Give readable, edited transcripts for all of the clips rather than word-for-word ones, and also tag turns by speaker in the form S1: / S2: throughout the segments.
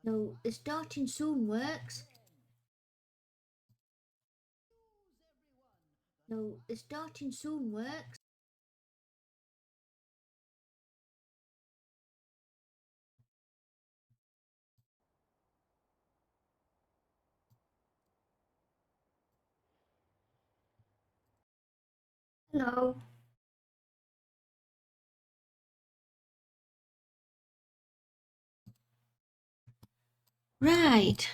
S1: No, the starting soon works. No, the starting soon works. Hello. Right.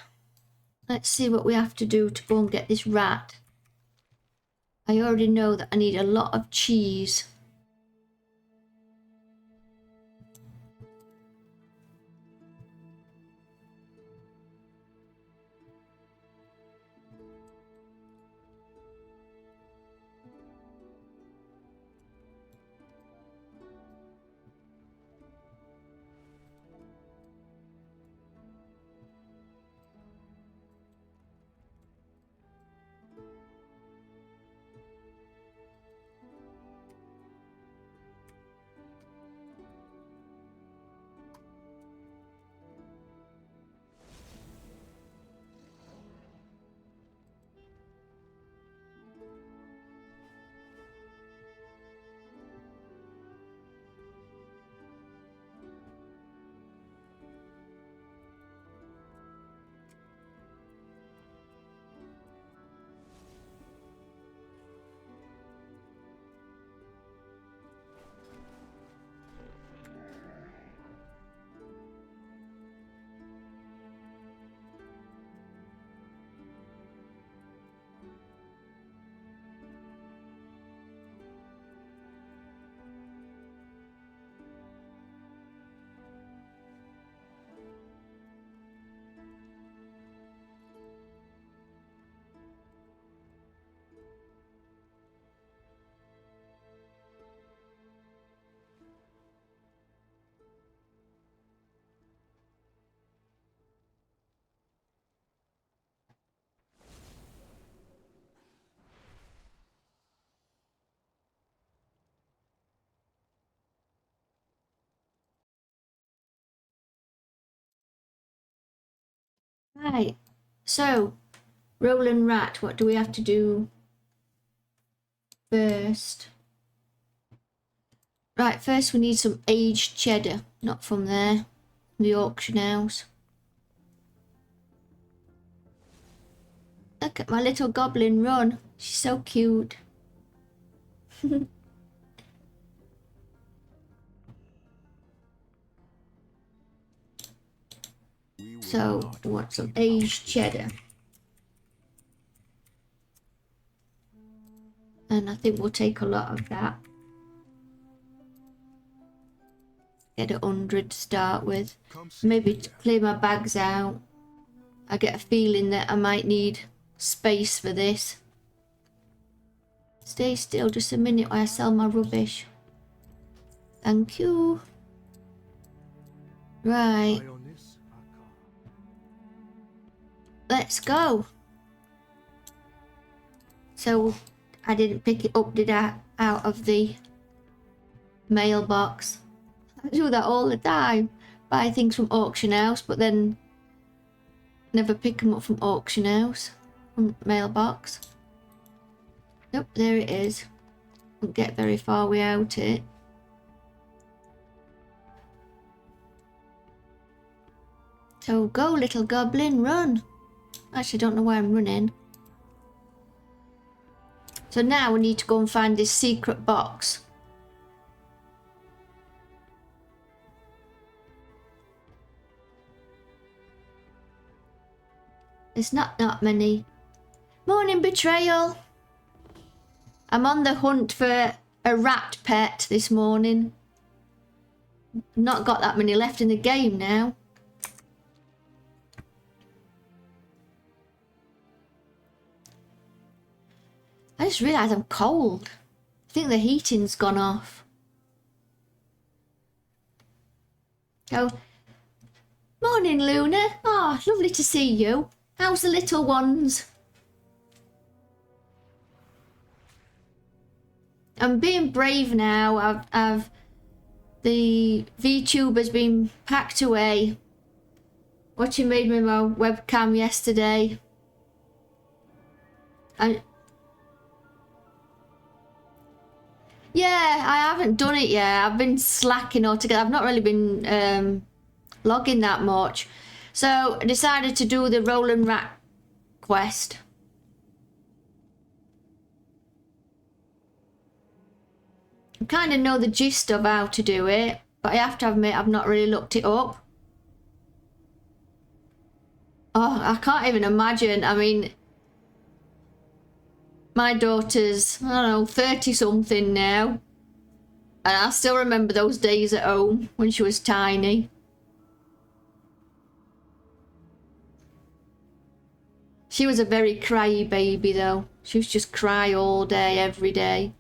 S1: Let's see what we have to do to go and get this rat. I already know that I need a lot of cheese. Right. So, Roland Rat, what do we have to do first? Right, first we need some aged cheddar, not from there, the auction house. Look at my little goblin run. She's so cute. So, we want some aged cheddar. And I think we'll take a lot of that. Get 100 to start with. Maybe to clear my bags out. I get a feeling that I might need space for this. Stay still just a minute while I sell my rubbish. Thank you. Right. Let's go. So I didn't pick it up, did I? Out of the mailbox. I do that all the time. Buy things from auction house, but then never pick them up from auction house. From mailbox. Nope, there it is. Won't get very far without it. So go, little goblin, run. Actually, don't know where I'm running. So now we need to go and find this secret box. There's not many. Morning, betrayal. I'm on the hunt for a rat pet this morning. Not got that many left in the game now. I just realised I'm cold. I think the heating's gone off. Go. Morning, Luna. Oh, lovely to see you. How's the little ones? I'm being brave now. The VTuber's been packed away. Watching made me my webcam yesterday. Yeah, I haven't done it yet. I've been slacking altogether. I've not really been logging that much. So I decided to do the Roland Rat quest. I kind of know the gist of how to do it, but I have to admit I've not really looked it up. Oh, I can't even imagine. I mean, my daughter's, I don't know, 30 something now. And I still remember those days at home when she was tiny. She was a very cryy baby though. She used to just cry all day, every day.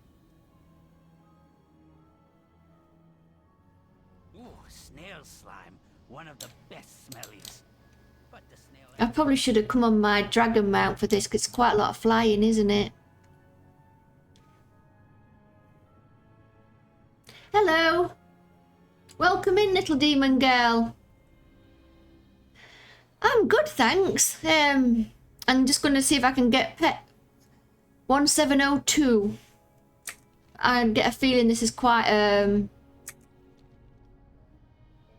S2: Ooh, snail slime, one of the best smellies. But the snail...
S1: I probably should have come on my dragon mount for this, because it's quite a lot of flying, isn't it? Hello! Welcome in, little demon girl. I'm good, thanks. I'm just going to see if I can get pet 1702. I get a feeling this is quite a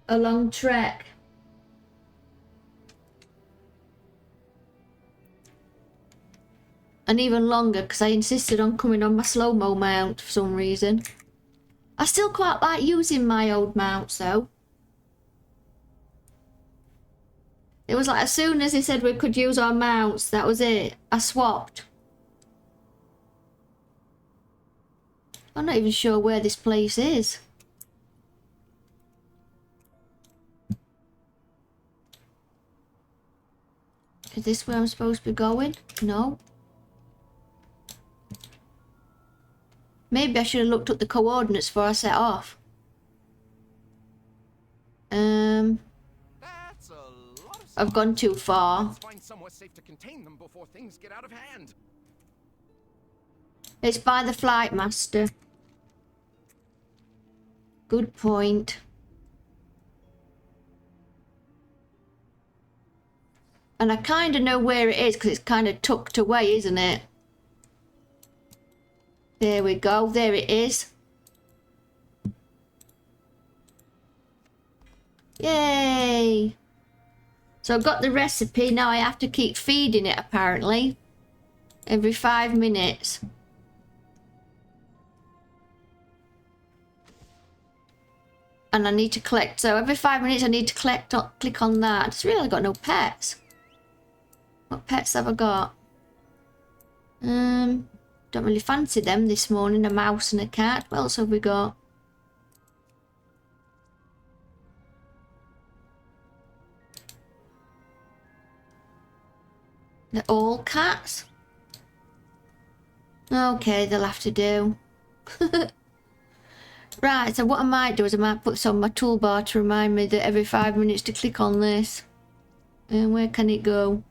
S1: long trek. And even longer, because I insisted on coming on my slow-mo mount for some reason. I still quite like using my old mounts though. It was like as soon as they said we could use our mounts, that was it. I swapped. I'm not even sure where this place is. Is this where I'm supposed to be going? No. Maybe I should have looked up the coordinates before I set off. I've gone too far.
S3: Let's find somewhere safe to contain them before things get out of hand.
S1: It's by the flight master. Good point. And I kind of know where it is because it's kind of tucked away, isn't it? There we go. There it is. Yay! So I've got the recipe. Now I have to keep feeding it, apparently. Every 5 minutes. And I need to collect. So every 5 minutes I need to click on that. It's really got no pets. What pets have I got? Don't really fancy them this morning. A mouse and a cat. What else have we got? They're all cats? Okay, they'll have to do. Right, so what I might do is I might put this on my toolbar to remind me that every 5 minutes to click on this. And where can it go?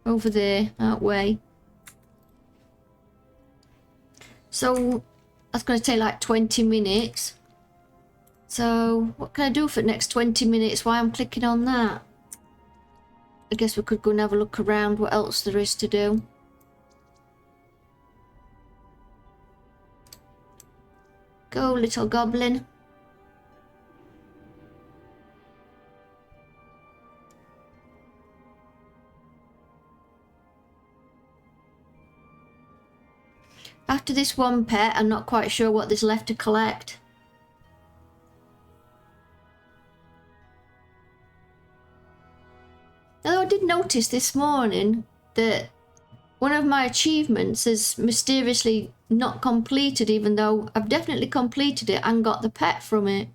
S1: Over there, that way. So that's going to take like 20 minutes. So what can I do for the next 20 minutes while I'm clicking on that? I guess we could go and have a look around what else there is to do. Go, little goblin. After this one pet, I'm not quite sure what there's left to collect. Although I did notice this morning that one of my achievements is mysteriously not completed, even though I've definitely completed it and got the pet from it.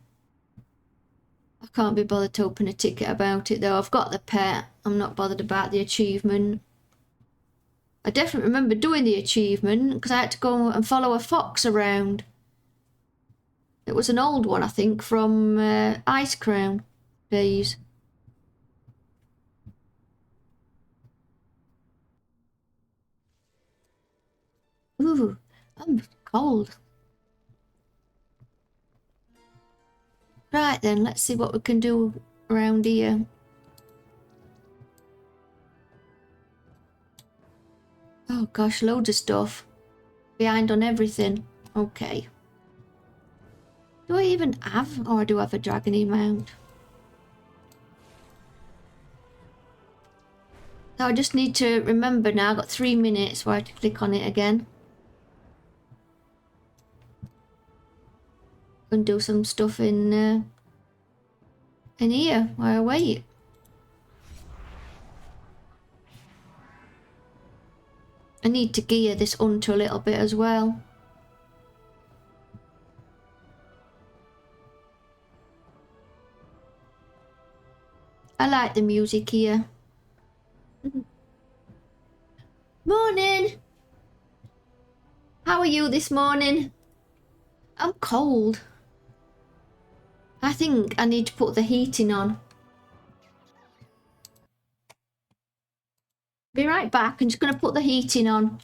S1: I can't be bothered to open a ticket about it though. I've got the pet. I'm not bothered about the achievement. I definitely remember doing the achievement because I had to go and follow a fox around. It was an old one, I think, from Ice Crown days. Ooh, I'm cold. Right then, let's see what we can do around here. Oh gosh, loads of stuff. Behind on everything. Okay. Do I even have, or do I have a dragony mount? So I just need to remember now, I've got 3 minutes where I have to click on it again. And do some stuff in here while I wait. I need to gear this onto a little bit as well. I like the music here. Morning! How are you this morning? I'm cold. I think I need to put the heating on. Be right back, I'm just going to put the heating on.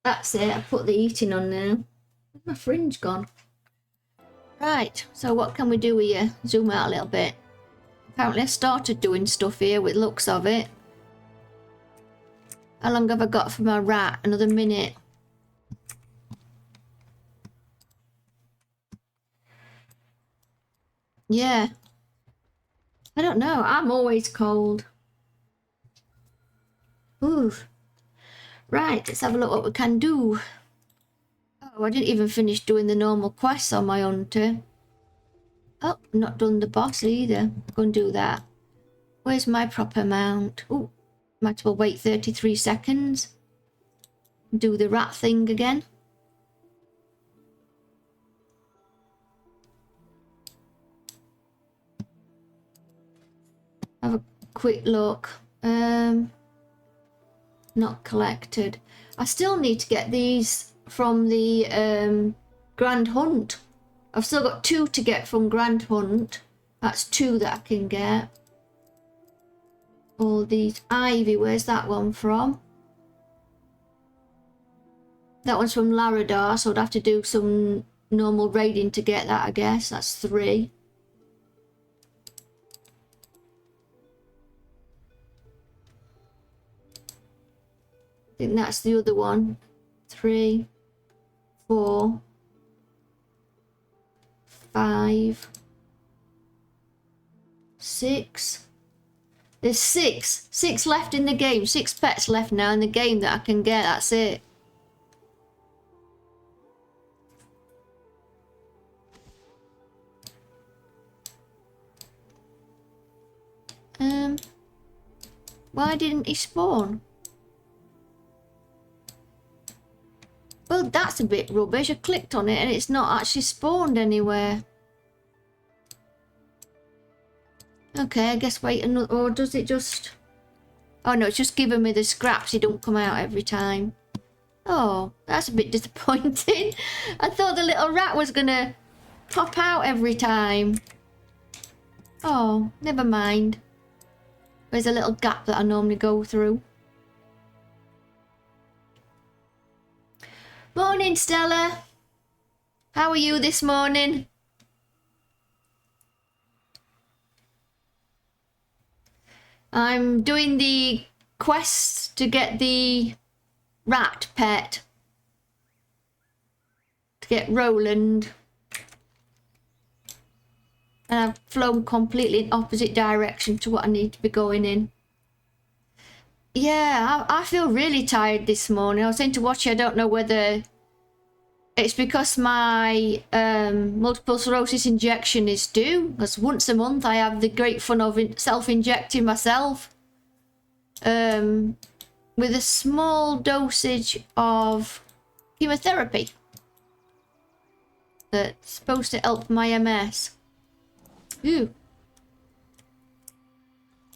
S1: That's it, I put the heating on now. Where's my fringe gone? Right, so what can we do here? Zoom out a little bit. Apparently I started doing stuff here with looks of it. How long have I got for my rat? Another minute. Yeah. I don't know, I'm always cold. Ooh. Right, let's have a look what we can do. Oh, I didn't even finish doing the normal quests on my hunter. Oh, not done the boss either. Go and do that. Where's my proper mount? Oh, might as well wait 33 seconds. Do the rat thing again. Have a quick look. Not collected. I still need to get these from the Grand Hunt. I've still got 2 to get from Grand Hunt. That's 2 that I can get. All these ivy, where's that one from? That one's from Laradar, so I'd have to do some normal raiding to get that, I guess. That's 3. I think that's the other one. 3, 4, 5, 6. There's 6 left in the game. 6 pets left now in the game that I can get. That's it. Why didn't he spawn? Well, that's a bit rubbish. I clicked on it and it's not actually spawned anywhere. Okay, I guess wait another, or does it just... Oh no, it's just giving me the scraps. It don't come out every time. Oh, that's a bit disappointing. I thought the little rat was gonna pop out every time. Oh, never mind. There's a little gap that I normally go through. Morning, Stella. How are you this morning? I'm doing the quest to get the rat pet. To get Roland. And I've flown completely in opposite direction to what I need to be going in. Yeah, I feel really tired this morning. I was saying to Watchy, I don't know whether it's because my multiple sclerosis injection is due. Because once a month I have the great fun of self-injecting myself. With a small dosage of chemotherapy. that's supposed to help my MS. Ooh.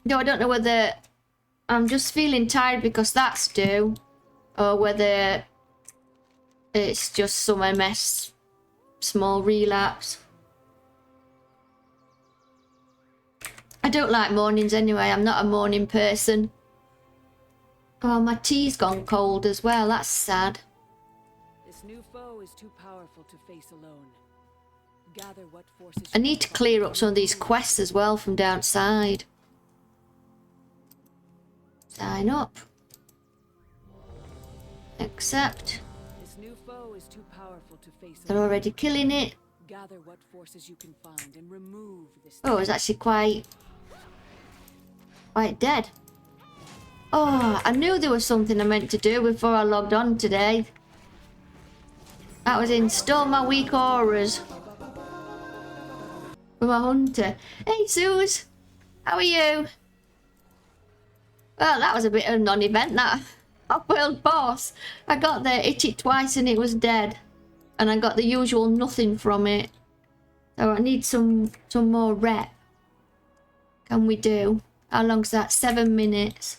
S1: No, I don't know whether I'm just feeling tired because that's due, or whether it's just some MS, small relapse. I don't like mornings anyway. I'm not a morning person. Oh, my tea's gone cold as well. That's sad.
S4: This new foe is too powerful to face alone. Gather what forces
S1: I need to clear up some of these quests as well from downside. Sign up. Accept.
S4: This new foe is too powerful to face
S1: They're
S4: alone.
S1: already killing it.
S4: Gather what forces you can find and remove this.
S1: Oh, it's actually quite dead. Oh, I knew there was something I meant to do before I logged on today. That was install my weak auras for my hunter. Hey, Suze. How are you? Well, that was a bit of a non-event, that. Off-world boss. I got there, hit it twice and it was dead. And I got the usual nothing from it. So I need some more rep. Can we do? How long's that? 7 minutes.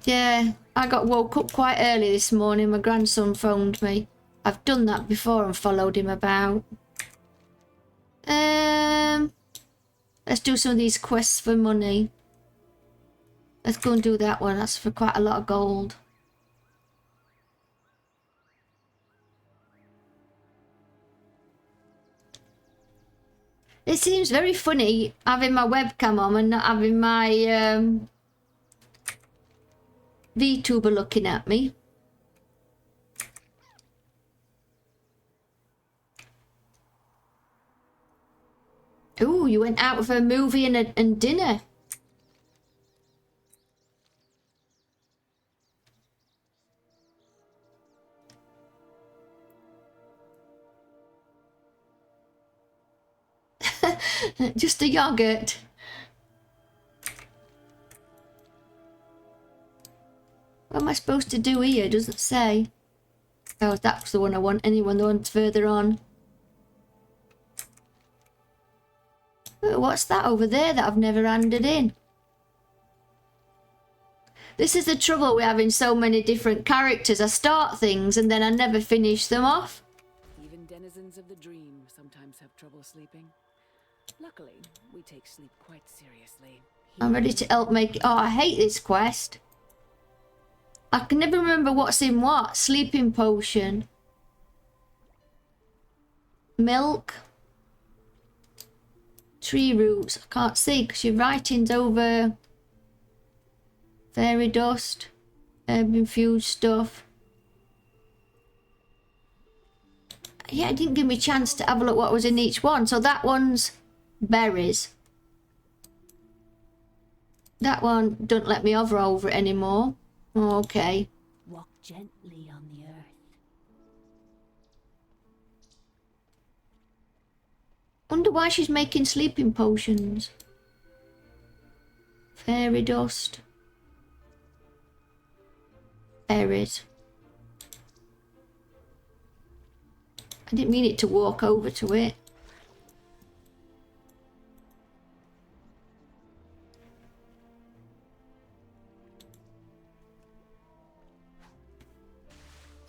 S1: Yeah, I got woke up quite early this morning. My grandson phoned me. I've done that before and followed him about. Let's do some of these quests for money. Let's go and do that one. That's for quite a lot of gold. It seems very funny having my webcam on and not having my VTuber looking at me. Ooh, you went out for a movie and dinner. Just a yogurt. What am I supposed to do here? It doesn't say. Oh, that's the one I want. Anyone, the one's further on. Oh, what's that over there that I've never handed in? This is the trouble with having so many different characters. I start things and then I never finish them off.
S4: Even denizens of the dream sometimes have trouble sleeping. Luckily, we take sleep quite seriously.
S1: I'm ready to help make... Oh, I hate this quest. I can never remember what's in what. Sleeping potion. Milk. Tree roots. I can't see because your writing's over... Fairy dust. Herb infused stuff. Yeah, it didn't give me a chance to have a look what was in each one. So that one's berries. That one don't let me hover over it anymore. Oh, okay.
S5: Walk gently on the earth.
S1: Wonder why she's making sleeping potions. Fairy dust. Berries. I didn't mean it to walk over to it.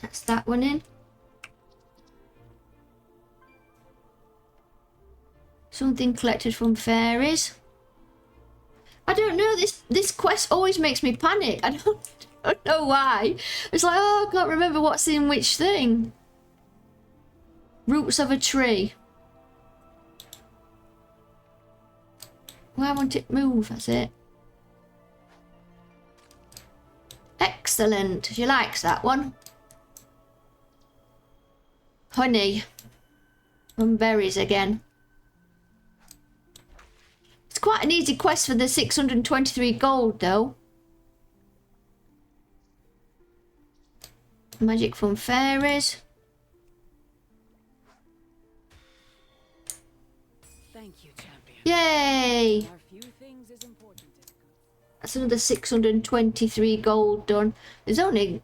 S1: That's that one in. Something collected from fairies. I don't know, this quest always makes me panic. I don't know why. It's like, oh, I can't remember what's in which thing. Roots of a tree. Why won't it move? That's it. Excellent. She likes that one. Honey. And berries again. It's quite an easy quest for the 623 gold though. Magic from fairies.
S4: Thank you, champion.
S1: Yay!
S4: There are few things as important as good.
S1: That's another 623 gold done. There's only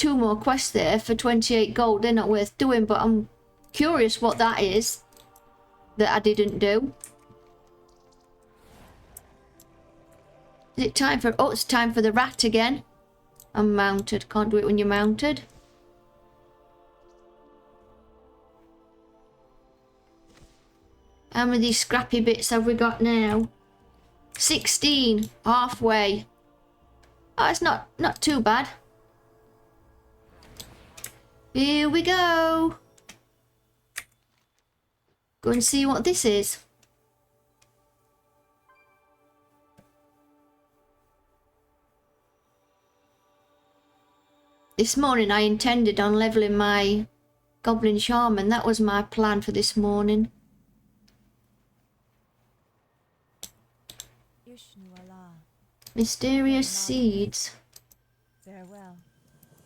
S1: 2 more quests there for 28 gold. They're not worth doing, but I'm curious what that is that I didn't do. Is it time for... Oh, it's time for the rat again. I'm mounted. Can't do it when you're mounted. How many of these scrappy bits have we got now? 16. Halfway. Oh, it's not too bad. Here we go. Go and see what this is. This morning I intended on leveling my Goblin Shaman. That was my plan for this morning. Mysterious seeds.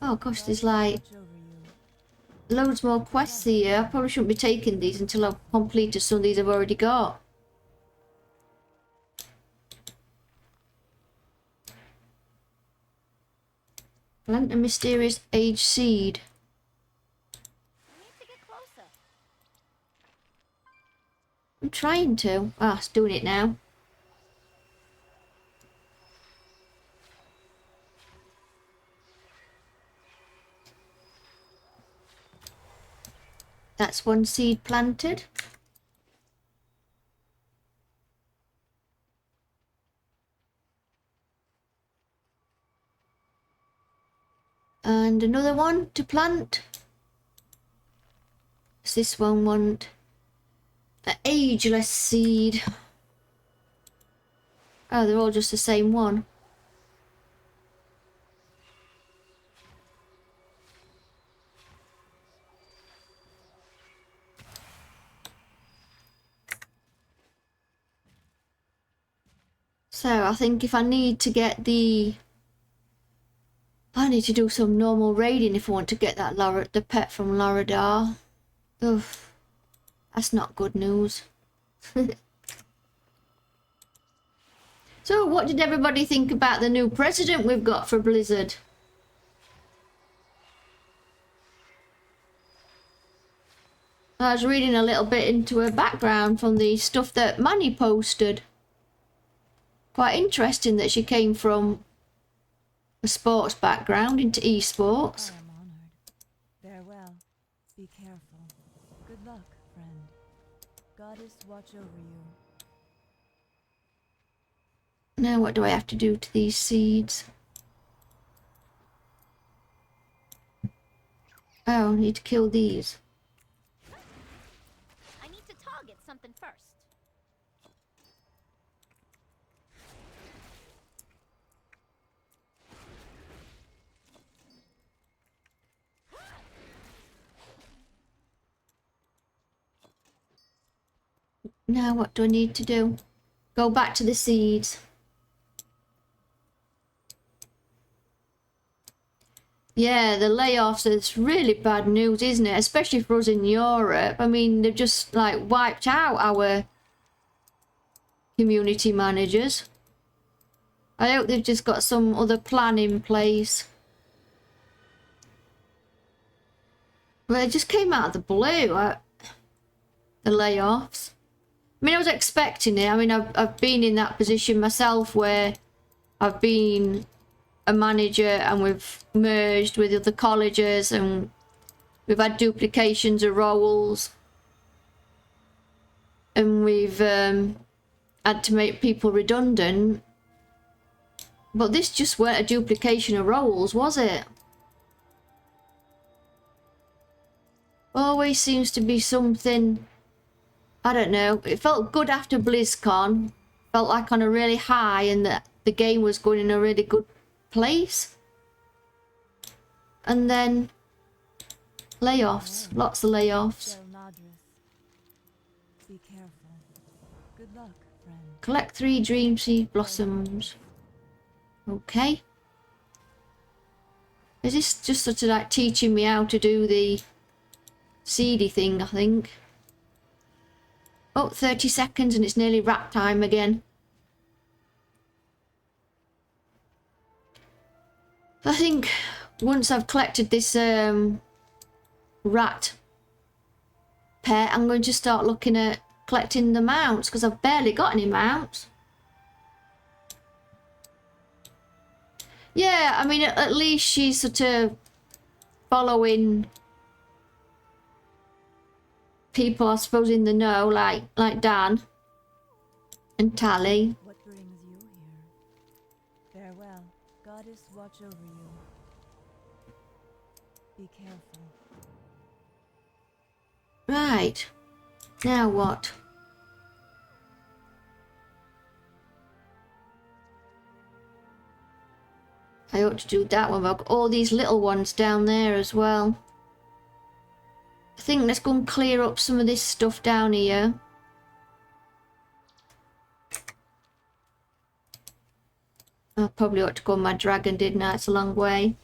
S1: Oh gosh, there's like loads more quests here. I probably shouldn't be taking these until I've completed some of these I've already got. Plant a mysterious age seed. I'm trying to. Ah, it's doing it now. That's 1 seed planted. And another one to plant. Does this one want an ageless seed? Oh, they're all just the same one. So I think if I need to get I need to do some normal raiding if I want to get that the pet from Loradar. Oof. That's not good news. So what did everybody think about the new president we've got for Blizzard? I was reading a little bit into her background from the stuff that Manny posted. Quite interesting that she came from a sports background into esports.
S6: I am honored. Farewell. Be careful. Good luck, friend. Goddess watch over you.
S1: Now what do I have to do to these seeds? Oh, I need to kill these.
S7: I need to target something first.
S1: Now what do I need to do? Go back to the seeds. Yeah, the layoffs, it's really bad news, isn't it? Especially for us in Europe. I mean, they've just like wiped out our community managers. I hope they've just got some other plan in place. Well, it just came out of the blue, the layoffs. I mean, I was expecting it. I mean, I've been in that position myself where I've been a manager and we've merged with other colleges and we've had duplications of roles. And we've had to make people redundant. But this just weren't a duplication of roles, was it? Always seems to be something... I don't know. It felt good after BlizzCon. Felt like on a really high and that the game was going in a really good place. And then layoffs. Lots of layoffs.
S6: Be careful. Good luck, friend.
S1: Collect 3 dream seed blossoms. Okay. Is this just sort of like teaching me how to do the seedy thing, I think? Oh, 30 seconds and it's nearly wrap time again. I think once I've collected this rat pet, I'm going to start looking at collecting the mounts because I've barely got any mounts. Yeah, I mean, at least she's sort of following people, I suppose, in the know, like Dan and Tally.
S6: What brings you here? Farewell. Goddess watch over you. Be careful.
S1: Right. Now what? I ought to do that one, but I've got all these little ones down there as well. I think let's go and clear up some of this stuff down here. I probably ought to go on my dragon, didn't I? It's a long way.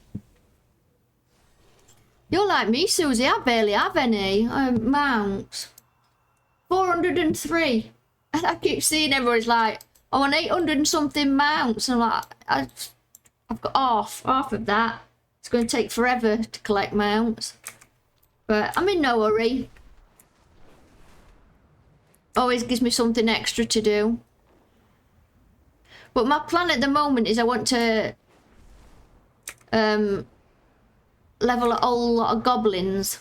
S1: You're like me, Susie. I barely have any mounts. 403. And I keep seeing everybody's like, I want 800 and something mounts. And I'm like, I've got half of that. It's going to take forever to collect mounts. But I'm in no hurry. Always gives me something extra to do. But my plan at the moment is I want to level a whole lot of goblins.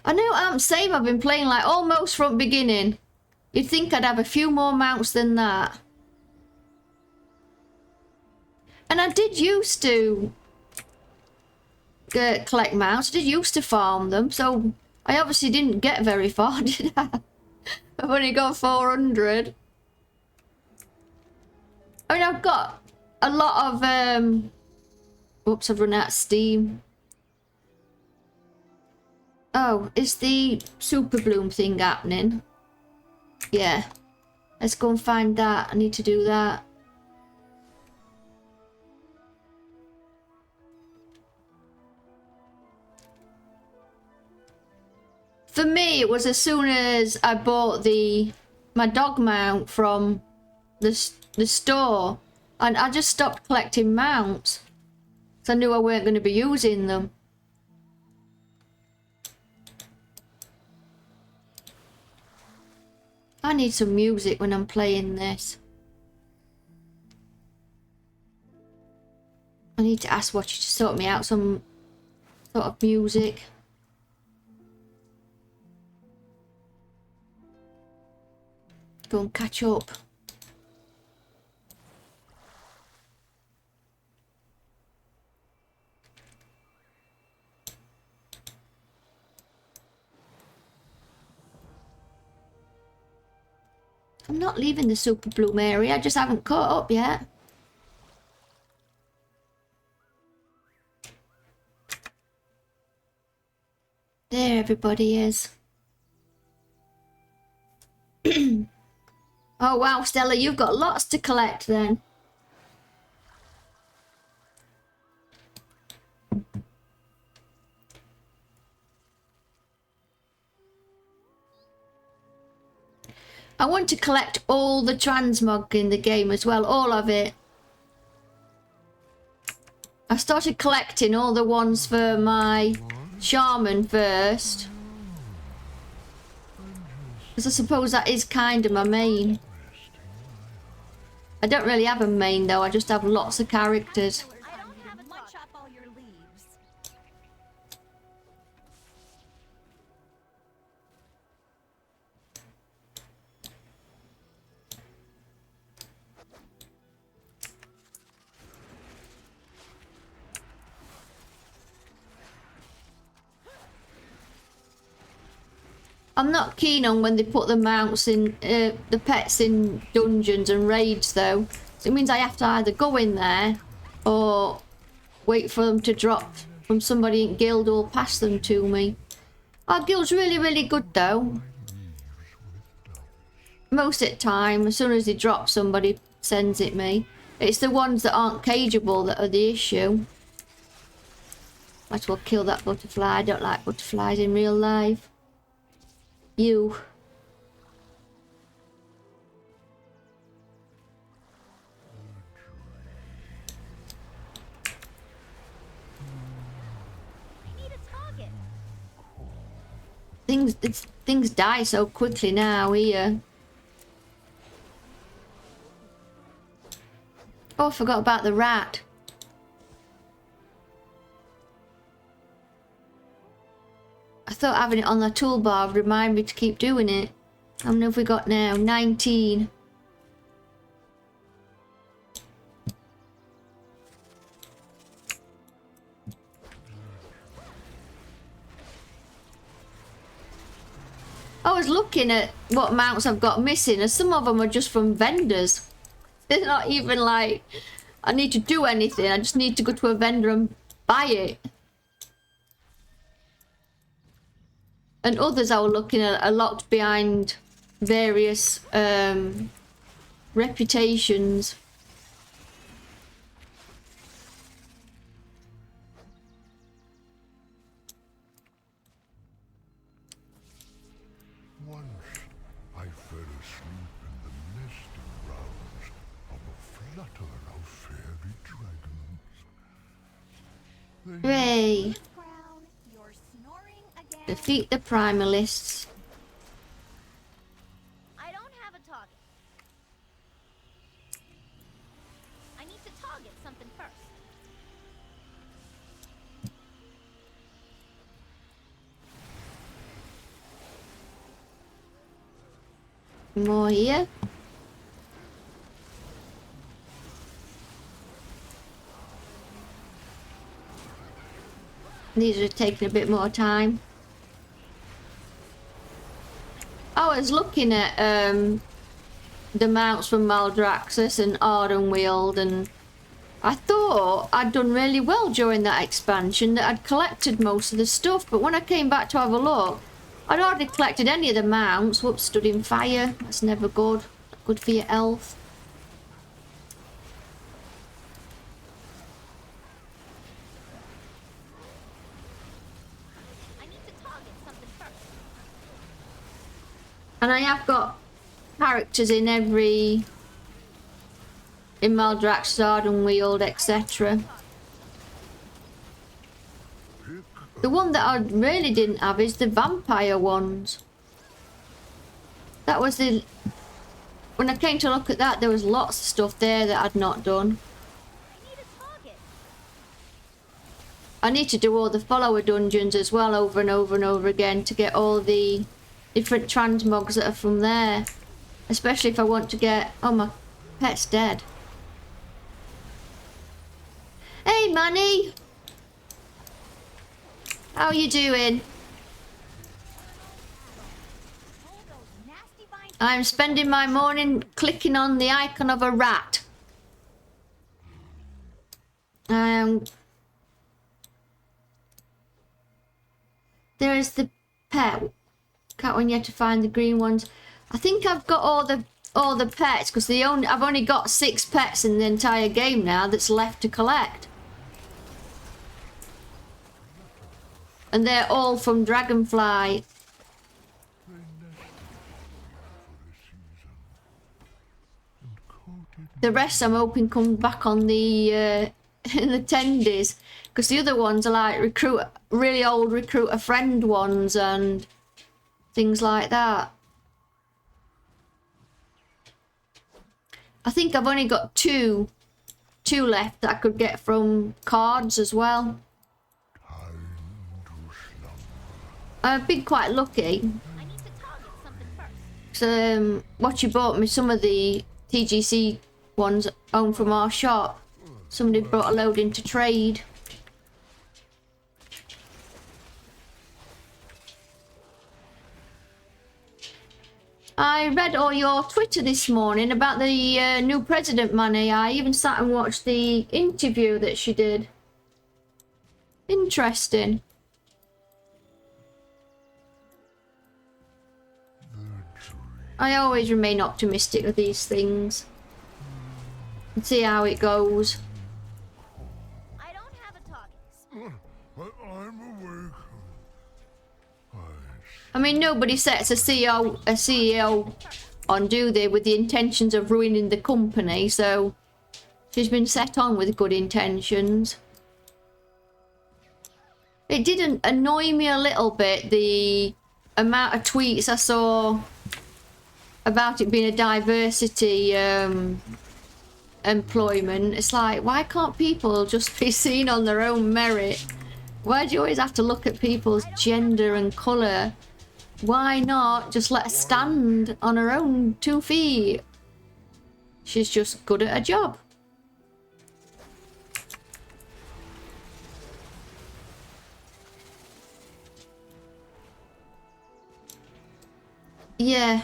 S1: I know I'm same. I've been playing like almost from beginning. You'd think I'd have a few more mounts than that. And I did used to collect mounts. I did used to farm them. So I obviously didn't get very far, did I? I've only got 400. I mean, I've got a lot of... Oops, I've run out of steam. Oh, is the super bloom thing happening? Yeah. Let's go and find that. I need to do that. For me, it was as soon as I bought my dog mount from the store, and I just stopped collecting mounts. So I knew I weren't going to be using them. I need some music when I'm playing this. I need to ask Watcher to sort me out some sort of music. Go and catch up. I'm not leaving the super bloom area, I just haven't caught up yet. There everybody is. Oh wow, Stella, you've got lots to collect then. I want to collect all the transmog in the game as well, all of it. I started collecting all the ones for my shaman first. Because I suppose that is kind of my main. I don't really have a main though, I just have lots of characters.
S7: I don't have a munch up all your leaves.
S1: I'm not keen on when they put the mounts in, the pets in dungeons and raids though. So it means I have to either go in there or wait for them to drop from somebody in guild or pass them to me. Our guild's really, really good though. Most of the time, as soon as they drop, somebody sends it me. It's the ones that aren't cageable that are the issue. Might as well kill that butterfly. I don't like butterflies in real life. You. things die so quickly now here. Oh, I forgot about the rat. I thought having it on the toolbar would remind me to keep doing it. How many have we got now? 19. I was looking at what mounts I've got missing, and some of them are just from vendors. They're not even like I need to do anything. I just need to go to a vendor and buy it. And others I was looking at are locked behind various reputations.
S8: Once I fell asleep in the nesting grounds of a flutter of fairy dragons.
S1: Hooray!
S7: Crown, you're snoring again.
S1: Defeat the primalists.
S7: I don't have a target. I need to target something first.
S1: More here. These are taking a bit more time. I was looking at the mounts from Maldraxxus and Ardenweald, and I thought I'd done really well during that expansion, that I'd collected most of the stuff, but when I came back to have a look, I'd hardly collected any of the mounts. Whoops, stood in fire. That's never good. Not good for your health.
S7: I need to target something first.
S1: And I have got characters in every... in Maldraxxus, Ardenweald, etc. The one that I really didn't have is the vampire ones. That was the... When I came to look at that, there was lots of stuff there that I'd not done.
S7: I need a target.
S1: I need to do all the follower dungeons as well over and over and over again to get all the different transmogs that are from there. Especially if I want to get... Oh, my pet's dead. Hey, Manny! How are you doing?
S7: Hold those nasty vines.
S1: I'm spending my morning clicking on the icon of a rat. There is the pet. Can't one yet to find the green ones. I think I've got all the pets because I've only got 6 pets in the entire game now that's left to collect. And they're all from Dragonfly. The rest I'm hoping come back on the in the tendies, because the other ones are like really old recruiter friend ones and things like that. I think I've only got two left that I could get from cards as well. I've been quite lucky.
S7: I need to target something first.
S1: So, what you bought me, some of the TGC ones home from our shop. Somebody brought a load into trade. I read all your Twitter this morning about the new president, Manny. I even sat and watched the interview that she did. Interesting. I always remain optimistic with these things. And see how it goes.
S7: I don't have a target.
S8: I'm awake.
S1: I mean, nobody sets a CEO on, do they, with the intentions of ruining the company, so she's been set on with good intentions. It didn't annoy me a little bit, the amount of tweets I saw about it being a diversity employment, it's like, why can't people just be seen on their own merit? Why do you always have to look at people's gender and colour? Why not just let her stand on her own 2 feet? She's just good at her job. Yeah.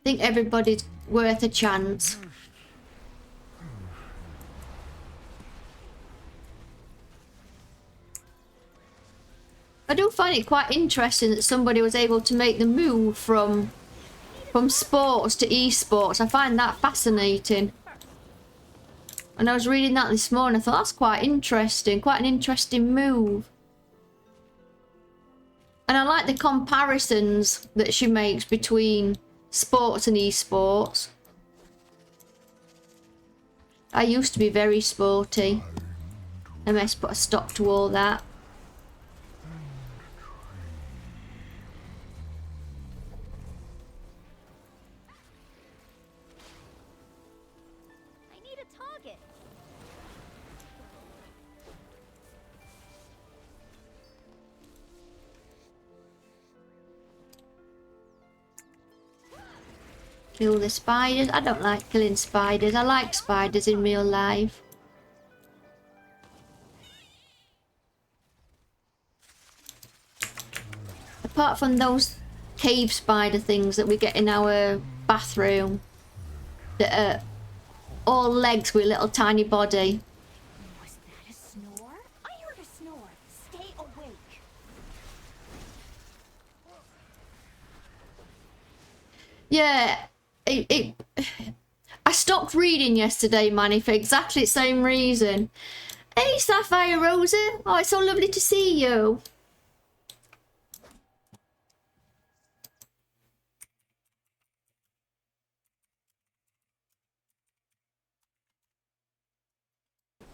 S1: I think everybody's worth a chance. I do find it quite interesting that somebody was able to make the move from sports to esports. I find that fascinating. And I was reading that this morning. I thought that's quite interesting. Quite an interesting move. And I like the comparisons that she makes between sports and esports. I used to be very sporty. MS put a stop to all that.
S7: I need a target.
S1: Kill the spiders. I don't like killing spiders. I like spiders in real life. Apart from those cave spider things that we get in our bathroom that are all legs with a little tiny body.
S7: Was that a snore? I heard a snore. Stay awake.
S1: Yeah, I stopped reading yesterday, Manny, for exactly the same reason. Hey, Sapphire Rosa. Oh, it's so lovely to see you.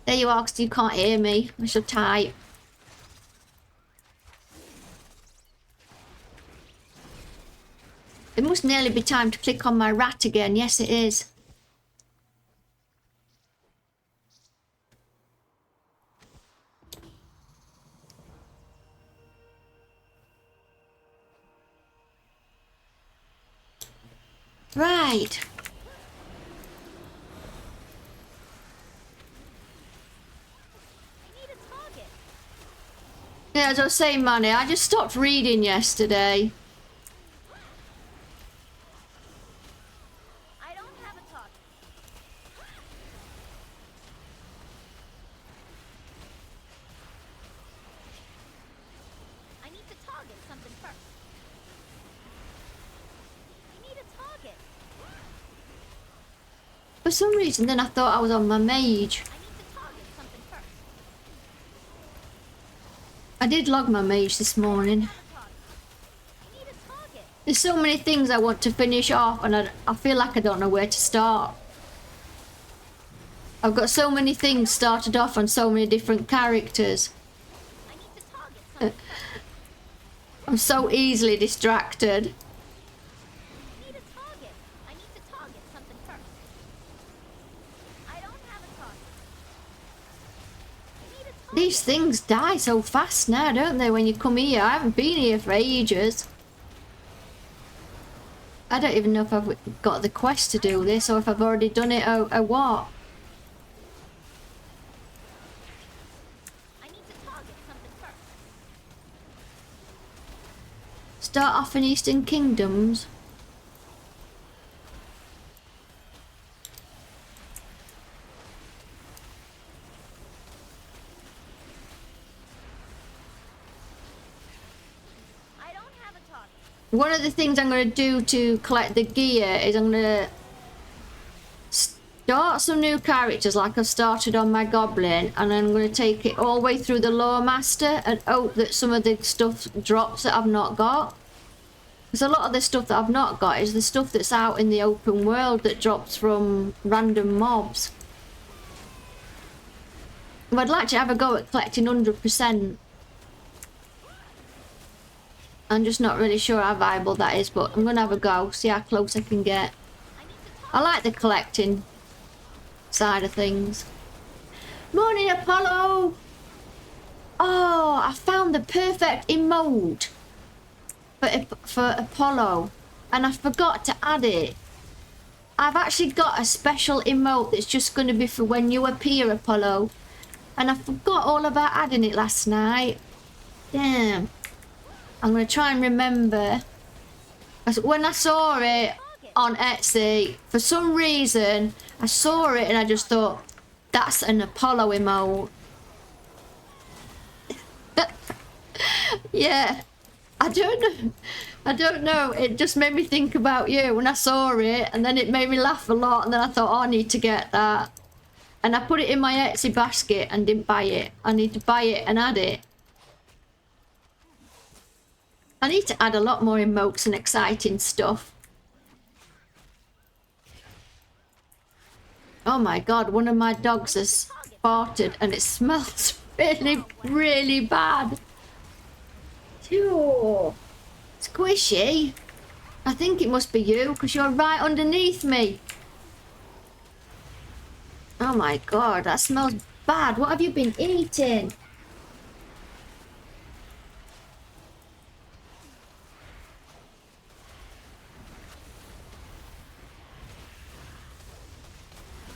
S1: There you are, because you can't hear me. I should type. It must nearly be time to click on my rat again. Yes, it is. Right.
S7: I need a target.
S1: Yeah, as I was saying, Manny, I just stopped reading yesterday.
S7: I don't have a target. I need to target something first. I need a target.
S1: For some reason, then I thought I was on my mage.
S7: I need to target something first.
S1: I did log my mage this morning.
S7: I need a target.
S1: There's so many things I want to finish off, and I feel like I don't know where to start. I've got so many things started off on so many different characters.
S7: I need to target something first.
S1: I'm so easily distracted.
S7: I need a target. I need to target something first. I don't have a target. I need a target.
S1: These things die so fast now, don't they, when you come here? I haven't been here for ages. I don't even know if I've got the quest to do this or if I've already done it or what.
S7: I need to target something first.
S1: Start off in Eastern Kingdoms.
S7: I don't have a target.
S1: One of the things I'm going to do to collect the gear is I'm going to start some new characters like I've started on my goblin, and I'm going to take it all the way through the lore master and hope that some of the stuff drops that I've not got. Because a lot of the stuff that I've not got is the stuff that's out in the open world that drops from random mobs. I'd like to have a go at collecting 100%. I'm just not really sure how viable that is, but I'm gonna have a go, see how close I can get. I like the collecting side of things. Morning, Apollo! Oh, I found the perfect emote for Apollo, and I forgot to add it. I've actually got a special emote that's just going to be for when you appear, Apollo, and I forgot all about adding it last night. Damn. I'm going to try and remember. When I saw it on Etsy, for some reason, I saw it and I just thought, that's an Apollo emote. Yeah. I don't know. It just made me think about you when I saw it, and then it made me laugh a lot, and then I thought, oh, I need to get that. And I put it in my Etsy basket and didn't buy it. I need to buy it and add it. I need to add a lot more emotes and exciting stuff. Oh my god, one of my dogs has farted and it smells really, really bad. Ew. Squishy. I think it must be you because you're right underneath me. Oh my god, that smells bad. What have you been eating?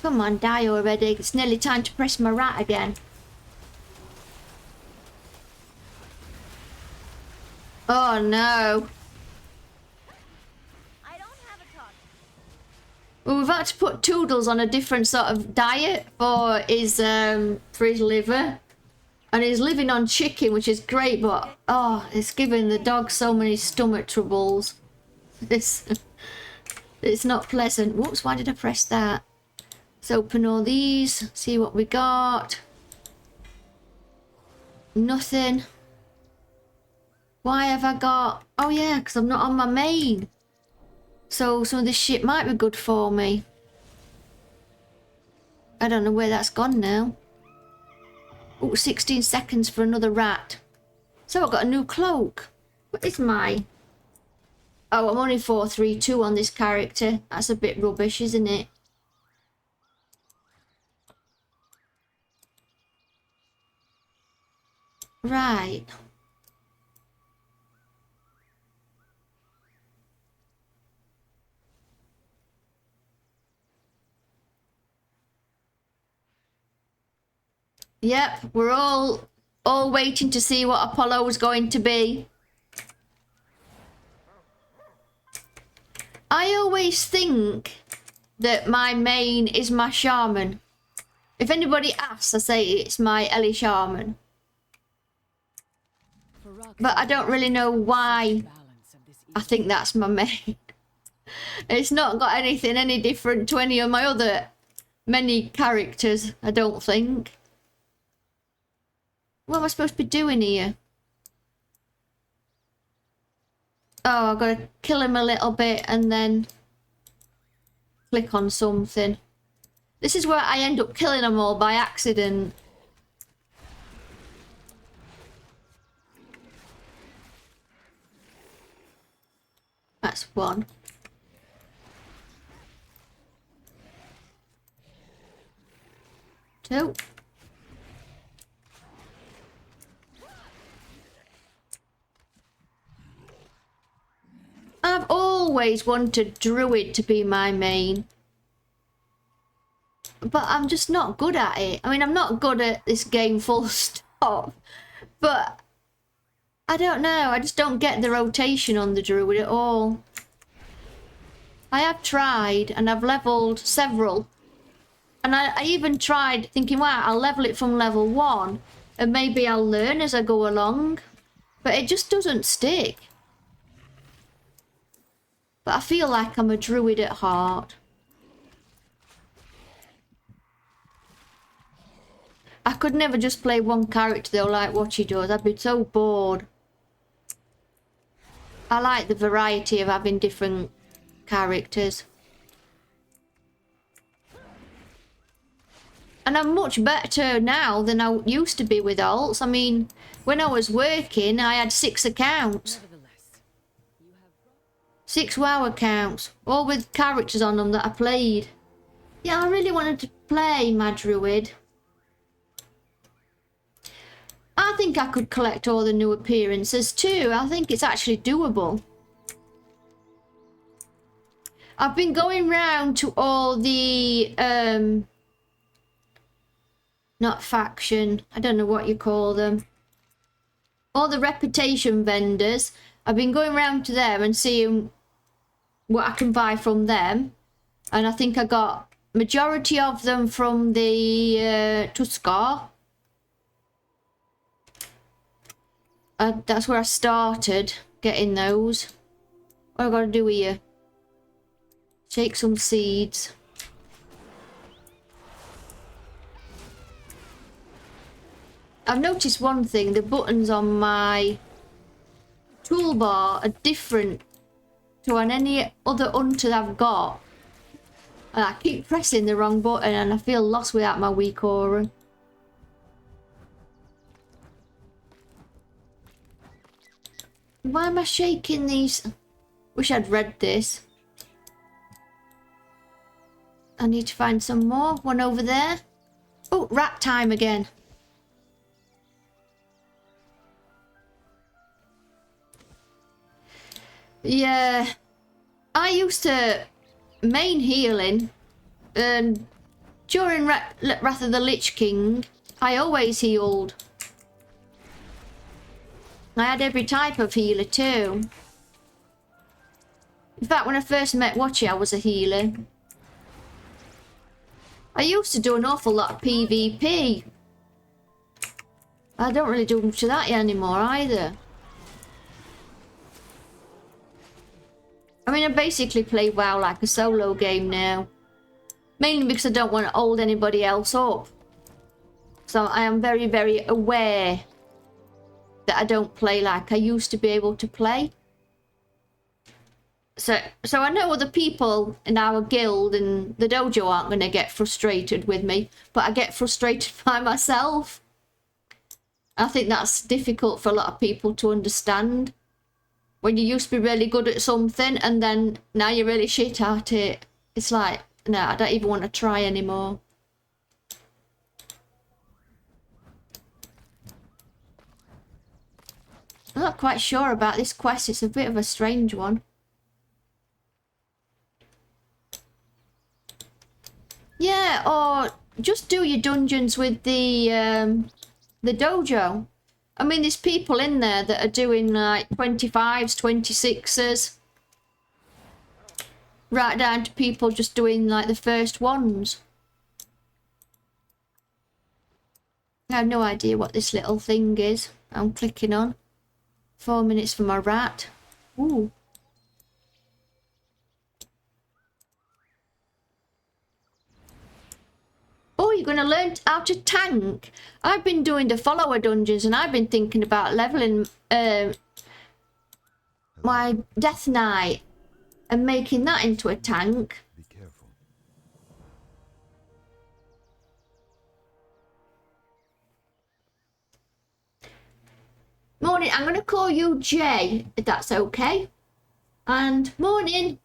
S1: Come on, die already. It's nearly time to press my rat again. Oh no.
S7: I don't have a target.
S1: Well, we've had to put Toodles on a different sort of diet for his liver. And he's living on chicken, which is great, but oh, it's giving the dog so many stomach troubles. It's not pleasant. Whoops, why did I press that? Let's open all these, see what we got. Nothing. Why have I got... Oh yeah, because I'm not on my main. So some of this shit might be good for me. I don't know where that's gone now. Oh, 16 seconds for another rat. So I've got a new cloak. What is my... Oh, I'm only 432 on this character. That's a bit rubbish, isn't it? Right. Yep, we're all waiting to see what Apollo was going to be. I always think that my main is my shaman. If anybody asks, I say it's my Ellie shaman. But I don't really know why I think that's my main. It's not got anything any different to any of my other many characters, I don't think. What am I supposed to be doing here? Oh, I've got to kill him a little bit and then click on something. This is where I end up killing them all by accident. That's one. Two. I've always wanted Druid to be my main. But I'm just not good at it. I mean, I'm not good at this game full stop. But I don't know. I just don't get the rotation on the Druid at all. I have tried and I've leveled several. And I even tried thinking, wow, I'll level it from level 1 and maybe I'll learn as I go along. But it just doesn't stick. But I feel like I'm a Druid at heart. I could never just play one character though, like what he does. I'd be so bored. I like the variety of having different characters. And I'm much better now than I used to be with alts. I mean, when I was working, I had 6 accounts.
S4: Nevertheless, you have
S1: 6 WoW accounts, all with characters on them that I played. Yeah, I really wanted to play my druid. I think I could collect all the new appearances too. I think it's actually doable. I've been going round to all the, not faction, I don't know what you call them. All the reputation vendors. I've been going round to them and seeing what I can buy from them. And I think I got majority of them from the Tuskar. That's where I started getting those. What have I got to do here? Shake some seeds. I've noticed one thing, the buttons on my toolbar are different to on any other hunter I've got. And I keep pressing the wrong button and I feel lost without my weak aura. Why am I shaking these? Wish I'd read this. I need to find some more. One over there. Oh, rat time again. Yeah. I used to main healing. And during Wrath of the Lich King, I always healed. I had every type of healer too. In fact, when I first met Watchy, I was a healer. I used to do an awful lot of PvP. I don't really do much of that anymore either. I mean, I basically play WoW like a solo game now. Mainly because I don't want to hold anybody else up. So I am very, very aware that I don't play like I used to be able to play. So I know other people in our guild and the dojo aren't going to get frustrated with me, but I get frustrated by myself. I think that's difficult for a lot of people to understand. When you used to be really good at something and then now you're really shit at it. It's like, no, I don't even want to try anymore. I'm not quite sure about this quest. It's a bit of a strange one. Yeah, or just do your dungeons with the dojo. I mean, there's people in there that are doing like 25s, 26s. Right down to people just doing like the first ones. I have no idea what this little thing is I'm clicking on. 4 minutes for my rat. Ooh. Oh, you're going to learn how to tank. I've been doing the follower dungeons and I've been thinking about leveling my Death Knight and making that into a tank.
S8: Be careful.
S1: Morning, I'm going to call you Jay, if that's okay. And morning.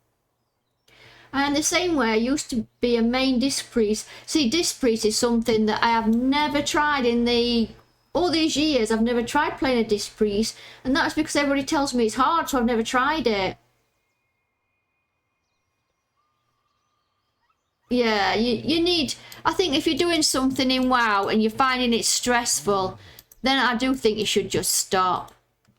S1: And the same way I used to be a main disc priest. See, disc priest is something that I have never tried in all these years. I've never tried playing a disc priest. And that's because everybody tells me it's hard, so I've never tried it. Yeah, you need... I think if you're doing something in WoW and you're finding it stressful, then I do think you should just stop.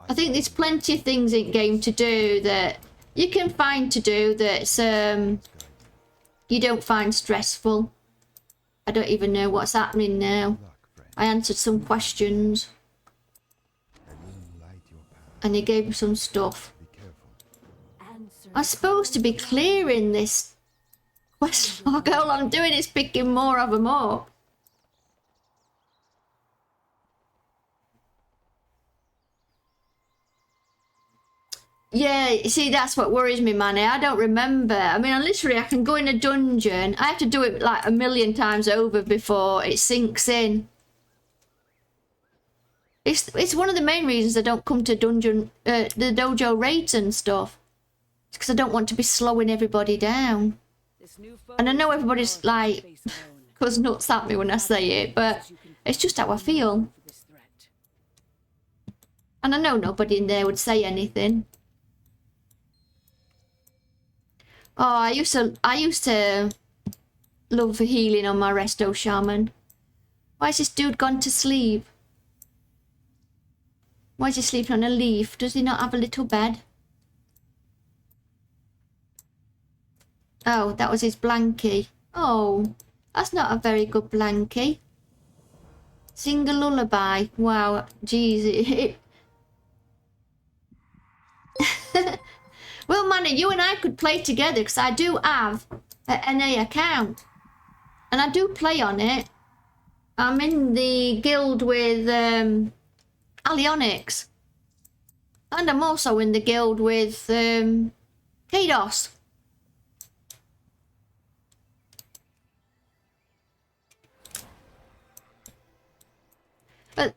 S1: I think there's plenty of things in game to do that you can find to do that's you don't find stressful. I don't even know what's happening now. I answered some questions and they gave me some stuff. I'm supposed to be clearing this quest log. All I'm doing is picking more of them up. Yeah, see, that's what worries me, Manny. I don't remember. I mean, I can go in a dungeon. I have to do it like 1,000,000 times over before it sinks in. It's one of the main reasons I don't come to the dojo raids and stuff. It's because I don't want to be slowing everybody down. And I know everybody's like goes nuts at me when I say it, but it's just how I feel. And I know nobody in there would say anything. Oh, I used to love healing on my resto shaman. Why is this dude gone to sleep? Why is he sleeping on a leaf? Does he not have a little bed? Oh, that was his blankie. Oh, that's not a very good blankie. Sing a lullaby. Wow, jeez. Well, Manny, you and I could play together because I do have an NA account. And I do play on it. I'm in the guild with Alionics. And I'm also in the guild with Kados. But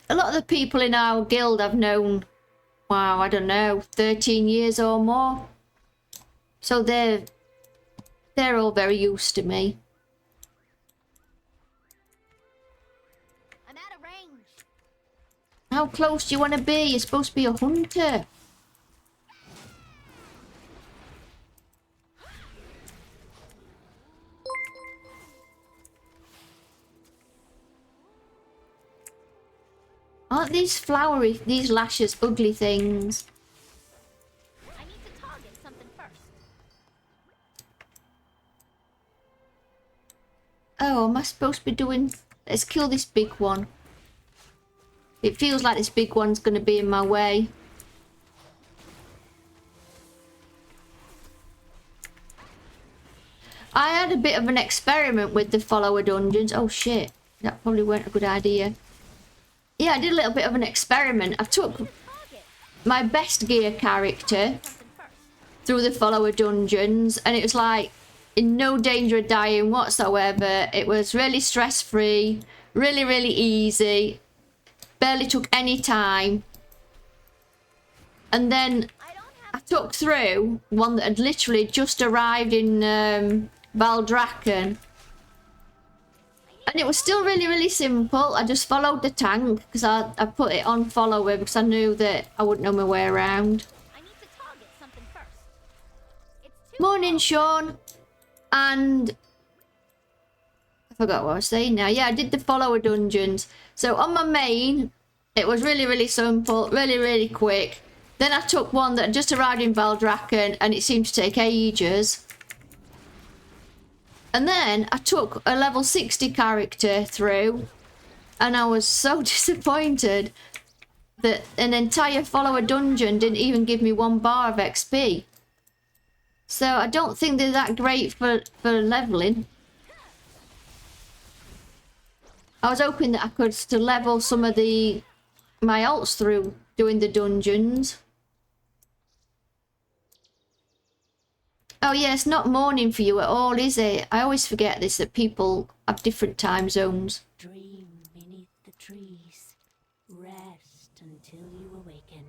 S1: a lot of the people in our guild I've known, wow, I don't know, 13 years or more. So they're all very used to me.
S7: I'm out of range.
S1: How close do you want to be? You're supposed to be a hunter. Aren't these these lashes ugly things?
S7: I need to target something first.
S1: Oh, am I supposed to be doing... Let's kill this big one. It feels like this big one's going to be in my way. I had a bit of an experiment with the follower dungeons. Oh shit, that probably weren't a good idea. Yeah, I did a little bit of an experiment. I took my best gear character through the follower dungeons and it was like in no danger of dying whatsoever. It was really stress-free, really easy, barely took any time. And then I took through one that had literally just arrived in Valdrakken. And it was still really simple. I just followed the tank because I put it on follower because I knew that I wouldn't know my way around.
S7: I need to target something first. It's too
S1: Morning, Sean. And I forgot what I was saying now. Yeah, I did the follower dungeons. So on my main, it was really simple, really quick. Then I took one that had just arrived in Valdrakken and it seemed to take ages. And then I took a level 60 character through and I was so disappointed that an entire follower dungeon didn't even give me 1 bar of XP. So I don't think they're that great for leveling. I was hoping that I could still level some of my alts through doing the dungeons. Oh yeah, it's not morning for you at all, is it? I always forget this, that people have different time zones.
S5: Dream beneath the trees. Rest until you awaken.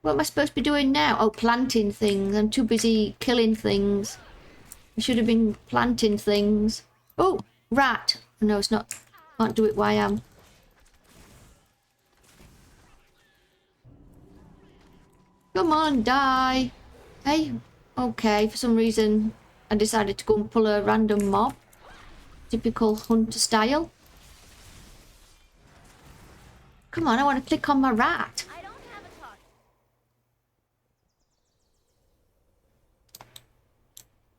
S1: What am I supposed to be doing now? Oh, planting things. I'm too busy killing things. I should have been planting things. Oh, rat. No, it's not. Can't do it while I am. Come on, die. Hey, okay, for some reason I decided to go and pull a random mob. Typical hunter style. Come on, I want to click on my rat.
S7: I don't have a target.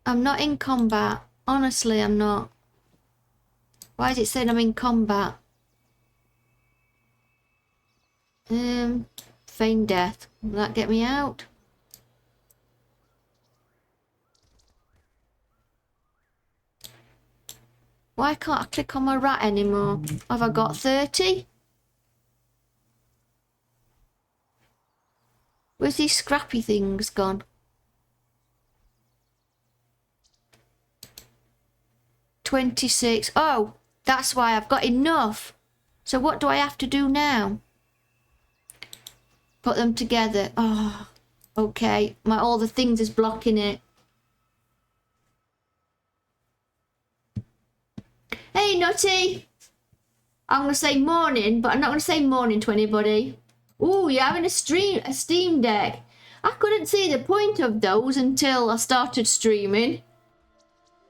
S1: I'm not in combat. Honestly, I'm not. Why is it saying I'm in combat? Feign death. Will that get me out? Why can't I click on my rat anymore? Have I got 30? Where's these scrappy things gone? 26. Oh, that's why I've got enough. So what do I have to do now? Put them together. Oh, okay. All the things is blocking it. Hey, Nutty. I'm going to say morning, but I'm not going to say morning to anybody. Ooh, you're having a Steam Deck. I couldn't see the point of those until I started streaming.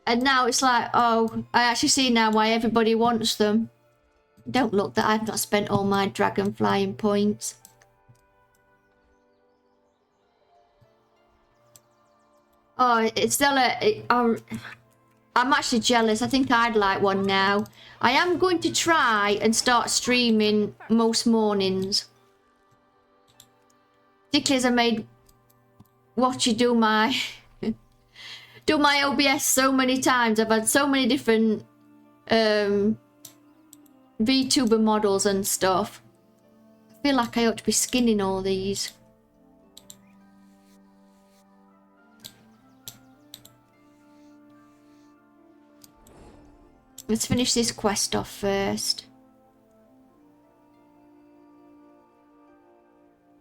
S1: And now it's like, oh, I actually see now why everybody wants them. Don't look that I've not spent all my dragon flying points. Oh, it's still I'm actually jealous. I think I'd like one now. I am going to try and start streaming most mornings. Particularly as I made watch you do my do my OBS so many times. I've had so many different VTuber models and stuff. I feel like I ought to be skinning all these. Let's finish this quest off first.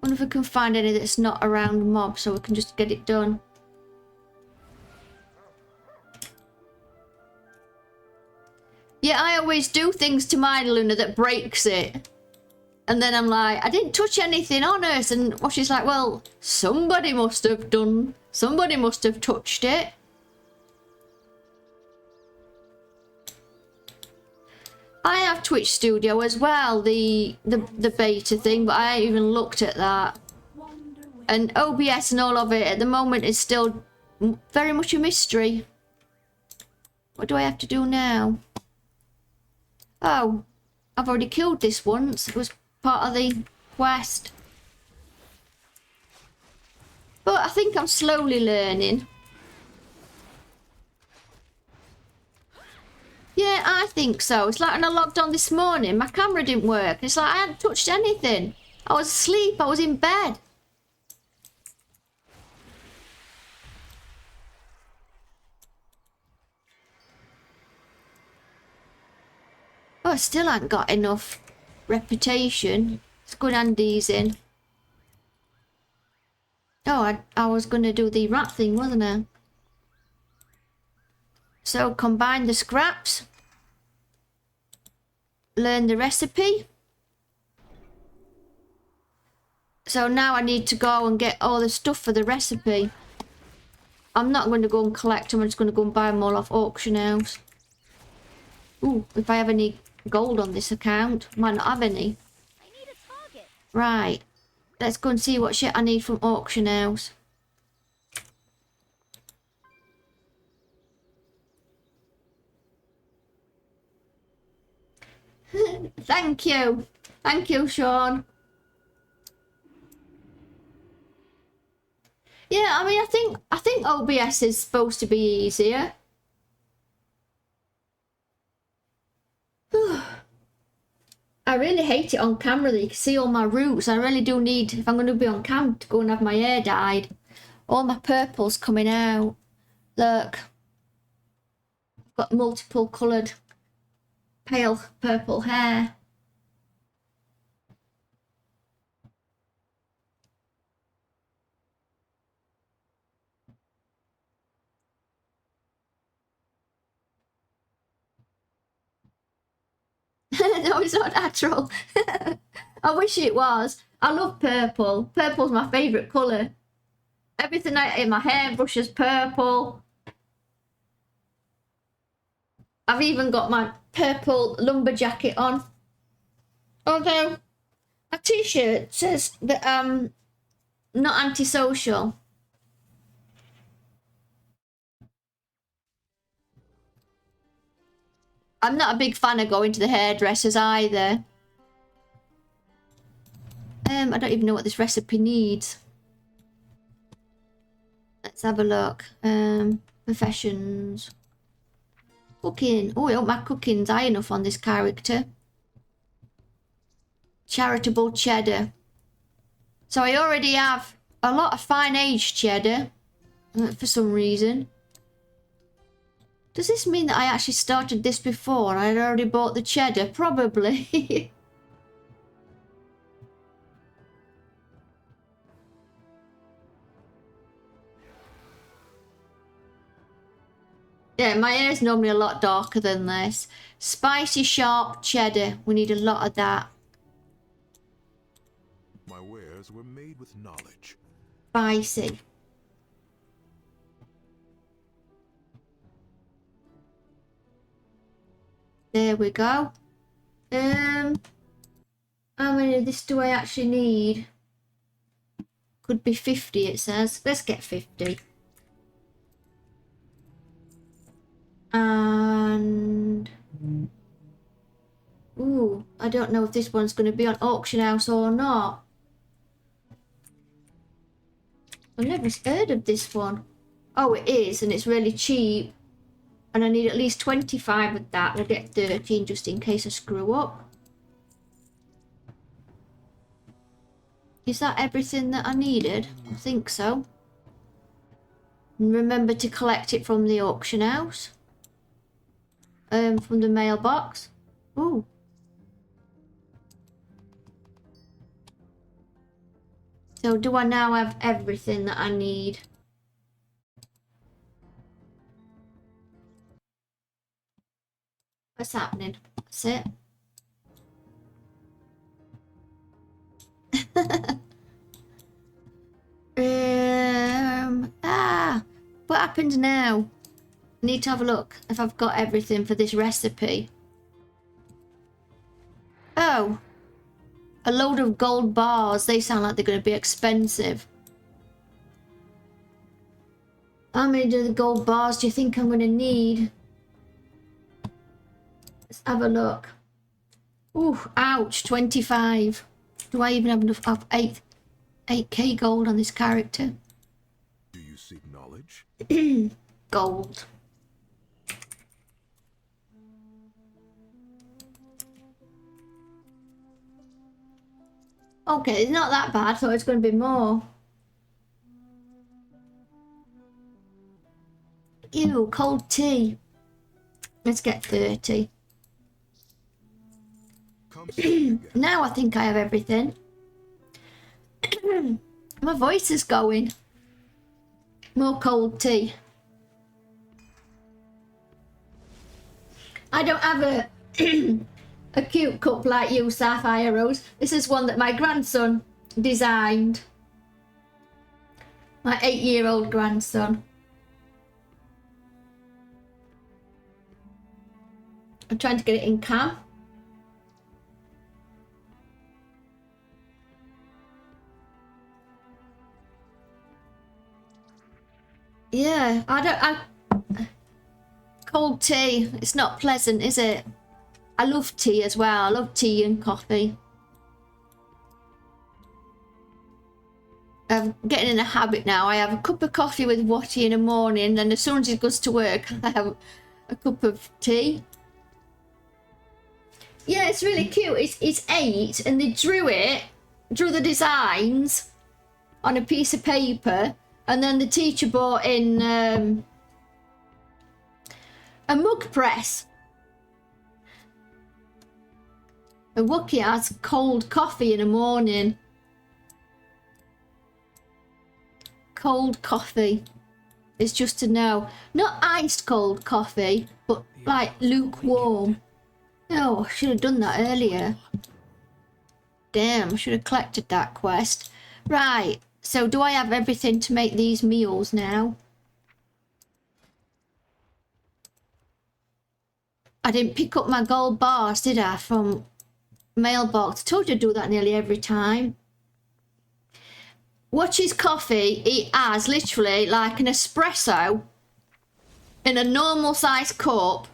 S1: Wonder if we can find any that's not around mob so we can just get it done. Yeah, I always do things to my Luna that breaks it. And then I'm like, I didn't touch anything on us. And she's like, well, somebody must have done. Somebody must have touched it. I have Twitch Studio as well, the beta thing, but I ain't even looked at that. And OBS and all of it at the moment is still very much a mystery. What do I have to do now? Oh, I've already killed this once. It was part of the quest. But I think I'm slowly learning. Yeah, I think so. It's like when I logged on this morning, my camera didn't work. It's like I hadn't touched anything. I was asleep. I was in bed. Oh, I still haven't got enough reputation. Let's go and hand these in. Oh, I was going to do the rat thing, wasn't I? So, combine the scraps. Learn the recipe. So now I need to go and get all the stuff for the recipe. I'm not going to go and collect them. I'm just going to go and buy them all off auction house. Ooh, if I have any gold on this account. Might not have any.
S7: I need a target.
S1: Right. Let's go and see what shit I need from auction house. Thank you. Thank you, Sean. Yeah, I mean, I think OBS is supposed to be easier. I really hate it on camera that you can see all my roots. I really do need, if I'm going to be on cam, to go and have my hair dyed. All my purple's coming out. Look. I've got multiple coloured pale purple hair. No, it's not natural. I wish it was. I love purple. Purple's my favourite colour. Everything in my hairbrush is purple. I've even got my purple lumber jacket on. Although my t-shirt says that I'm not antisocial. I'm not a big fan of going to the hairdressers either. I don't even know what this recipe needs. Let's have a look. Professions. Cooking. Oh, I hope my cooking's high enough on this character. Charitable cheddar. So I already have a lot of fine aged cheddar for some reason. Does this mean that I actually started this before and I'd already bought the cheddar? Probably. Yeah, my hair is normally a lot darker than this. Spicy, sharp cheddar. We need a lot of that.
S8: My wares were made with knowledge.
S1: Spicy. There we go. How many of this do I actually need? Could be 50, it says. Let's get 50. And ooh, I don't know if this one's going to be on auction house or not. I've never heard of this one. Oh, it is, and it's really cheap. And I need at least 25 of that. We'll get 13 just in case I screw up. Is that everything that I needed? I think so. And remember to collect it from the auction house. From the mailbox. Ooh. So do I now have everything that I need? What's happening? That's it. What happens now? I need to have a look if I've got everything for this recipe. Oh, a load of gold bars. They sound like they're going to be expensive. How many of the gold bars do you think I'm going to need? Let's have a look. Ooh, ouch, 25. Do I even have enough of 8k gold on this character?
S8: Do you seek knowledge?
S1: Gold. Okay, it's not that bad. I thought it was going to be more. Ew, cold tea. Let's get 30. Now I think I have everything. My voice is going. More cold tea. I don't have a cute cup like you, Sapphire Rose. This is one that my grandson designed. My 8-year-old grandson. I'm trying to get it in cam. Yeah, cold tea, it's not pleasant, is it? I love tea as well. I love tea and coffee. I'm getting in a habit now. I have a cup of coffee with Watty in the morning, and as soon as he goes to work, I have a cup of tea. Yeah, it's really cute. It's 8, and they drew the designs on a piece of paper, and then the teacher brought in a mug press. A Wookiee has cold coffee in the morning. Cold coffee. It's just to know. Not iced cold coffee, but like lukewarm. Oh, I should have done that earlier. Damn, I should have collected that quest. Right, so do I have everything to make these meals now? I didn't pick up my gold bars, did I, from mailbox? I told you to do that nearly every time. Watch's coffee, it has literally like an espresso in a normal size cup,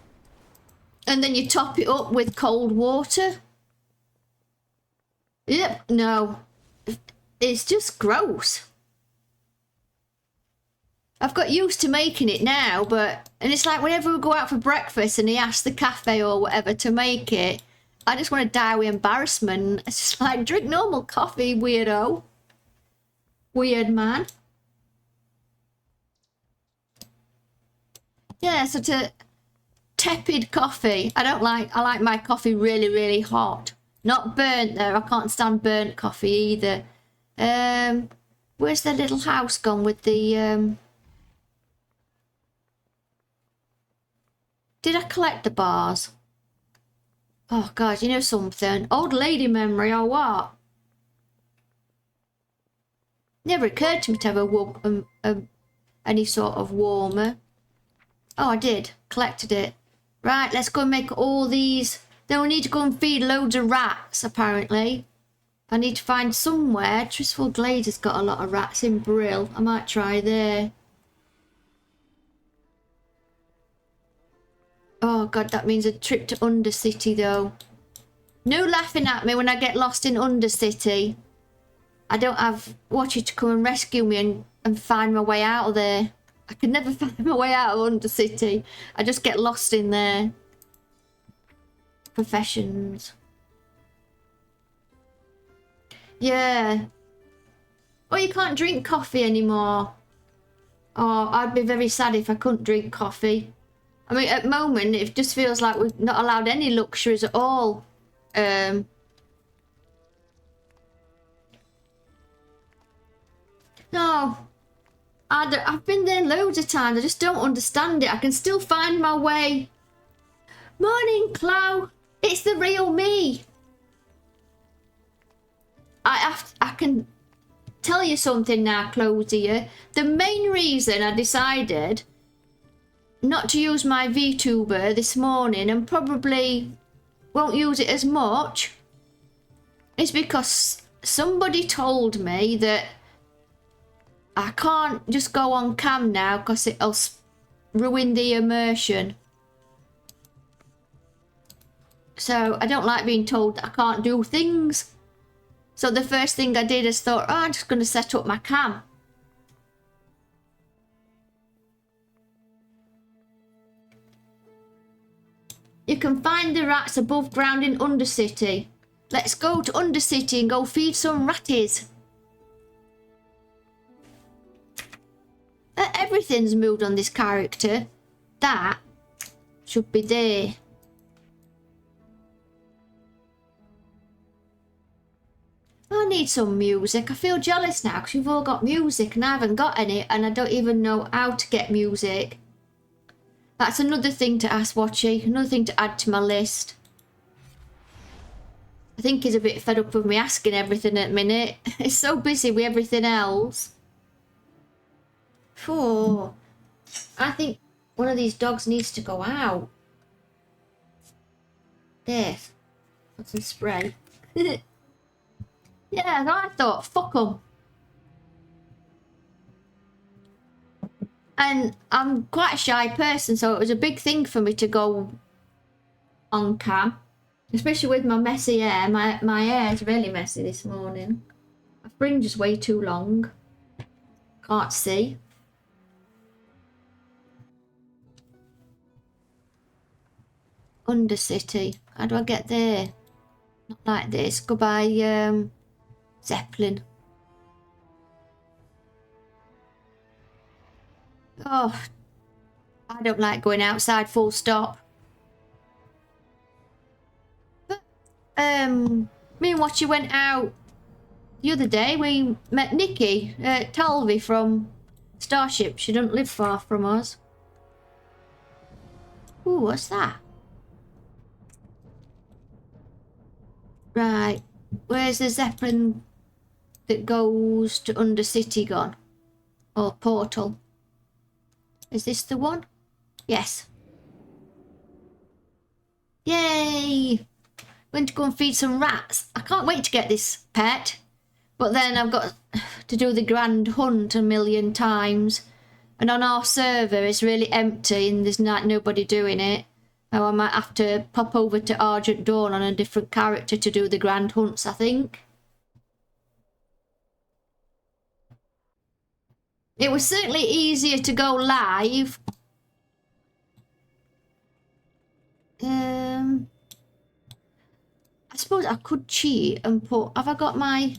S1: and then you top it up with cold water. Yep, no. It's just gross. I've got used to making it now, and it's like whenever we go out for breakfast and he asks the cafe or whatever to make it, I just want to die with embarrassment. It's just like, drink normal coffee, weirdo. Weird man. Yeah, so to tepid coffee. I like my coffee really, really hot. Not burnt though. I can't stand burnt coffee either. Where's the little house gone with the Did I collect the bars? Oh god, you know something? Old lady memory or what? Never occurred to me to have any sort of warmer. Oh, I did. Collected it. Right, let's go and make all these. Then we need to go and feed loads of rats, apparently. I need to find somewhere. Tristful Glade has got a lot of rats in Brill. I might try there. Oh god, that means a trip to Undercity though. No laughing at me when I get lost in Undercity. I don't have Watcher to come and rescue me and find my way out of there. I could never find my way out of Undercity. I just get lost in there. Professions. Yeah. Oh, you can't drink coffee anymore. Oh, I'd be very sad if I couldn't drink coffee. I mean, at the moment, it just feels like we're not allowed any luxuries at all. No. I've been there loads of times. I just don't understand it. I can still find my way. Morning, Chloe. It's the real me. I can tell you something now, Closier. The main reason I decided not to use my VTuber this morning and probably won't use it as much is because somebody told me that I can't just go on cam now because it'll ruin the immersion. So I don't like being told that I can't do things. So the first thing I did is thought, oh, I'm just going to set up my cam. You can find the rats above ground in Undercity. Let's go to Undercity and go feed some ratties. Everything's moved on this character. That should be there. I need some music. I feel jealous now because you've all got music and I haven't got any and I don't even know how to get music. That's another thing to ask Watchy, another thing to add to my list. I think he's a bit fed up with me asking everything at the minute. He's so busy with everything else. Oh, I think one of these dogs needs to go out. There. Put some spray. Yeah, I thought, fuck 'em. And I'm quite a shy person, so it was a big thing for me to go on cam. Especially with my messy hair. My hair is really messy this morning. My fringe is way too long. Can't see. Undercity. How do I get there? Not like this. Go by Zeppelin. Oh, I don't like going outside full stop. But, me and Watchy went out the other day. We met Nikki, Talvey from Starship. She doesn't live far from us. Ooh, what's that? Right, where's the Zeppelin that goes to Undercity gone? Or portal? Is this the one? Yes. Yay! Going to go and feed some rats. I can't wait to get this pet. But then I've got to do the grand hunt a million times. And on our server it's really empty and there's nobody doing it. So I might have to pop over to Argent Dawn on a different character to do the grand hunts, I think. It was certainly easier to go live. I suppose I could cheat and put... Have I got my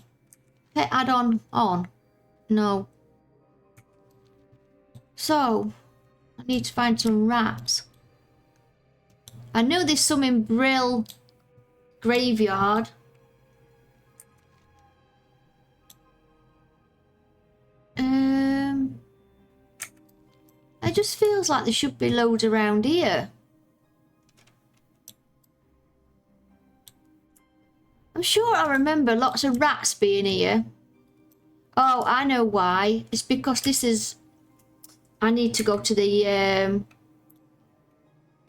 S1: pet add-on on? No. So, I need to find some rats. I know there's some in Brill Graveyard. It just feels like there should be loads around here. I'm sure I remember lots of rats being here. Oh, I know why. It's because this is... I need to go to the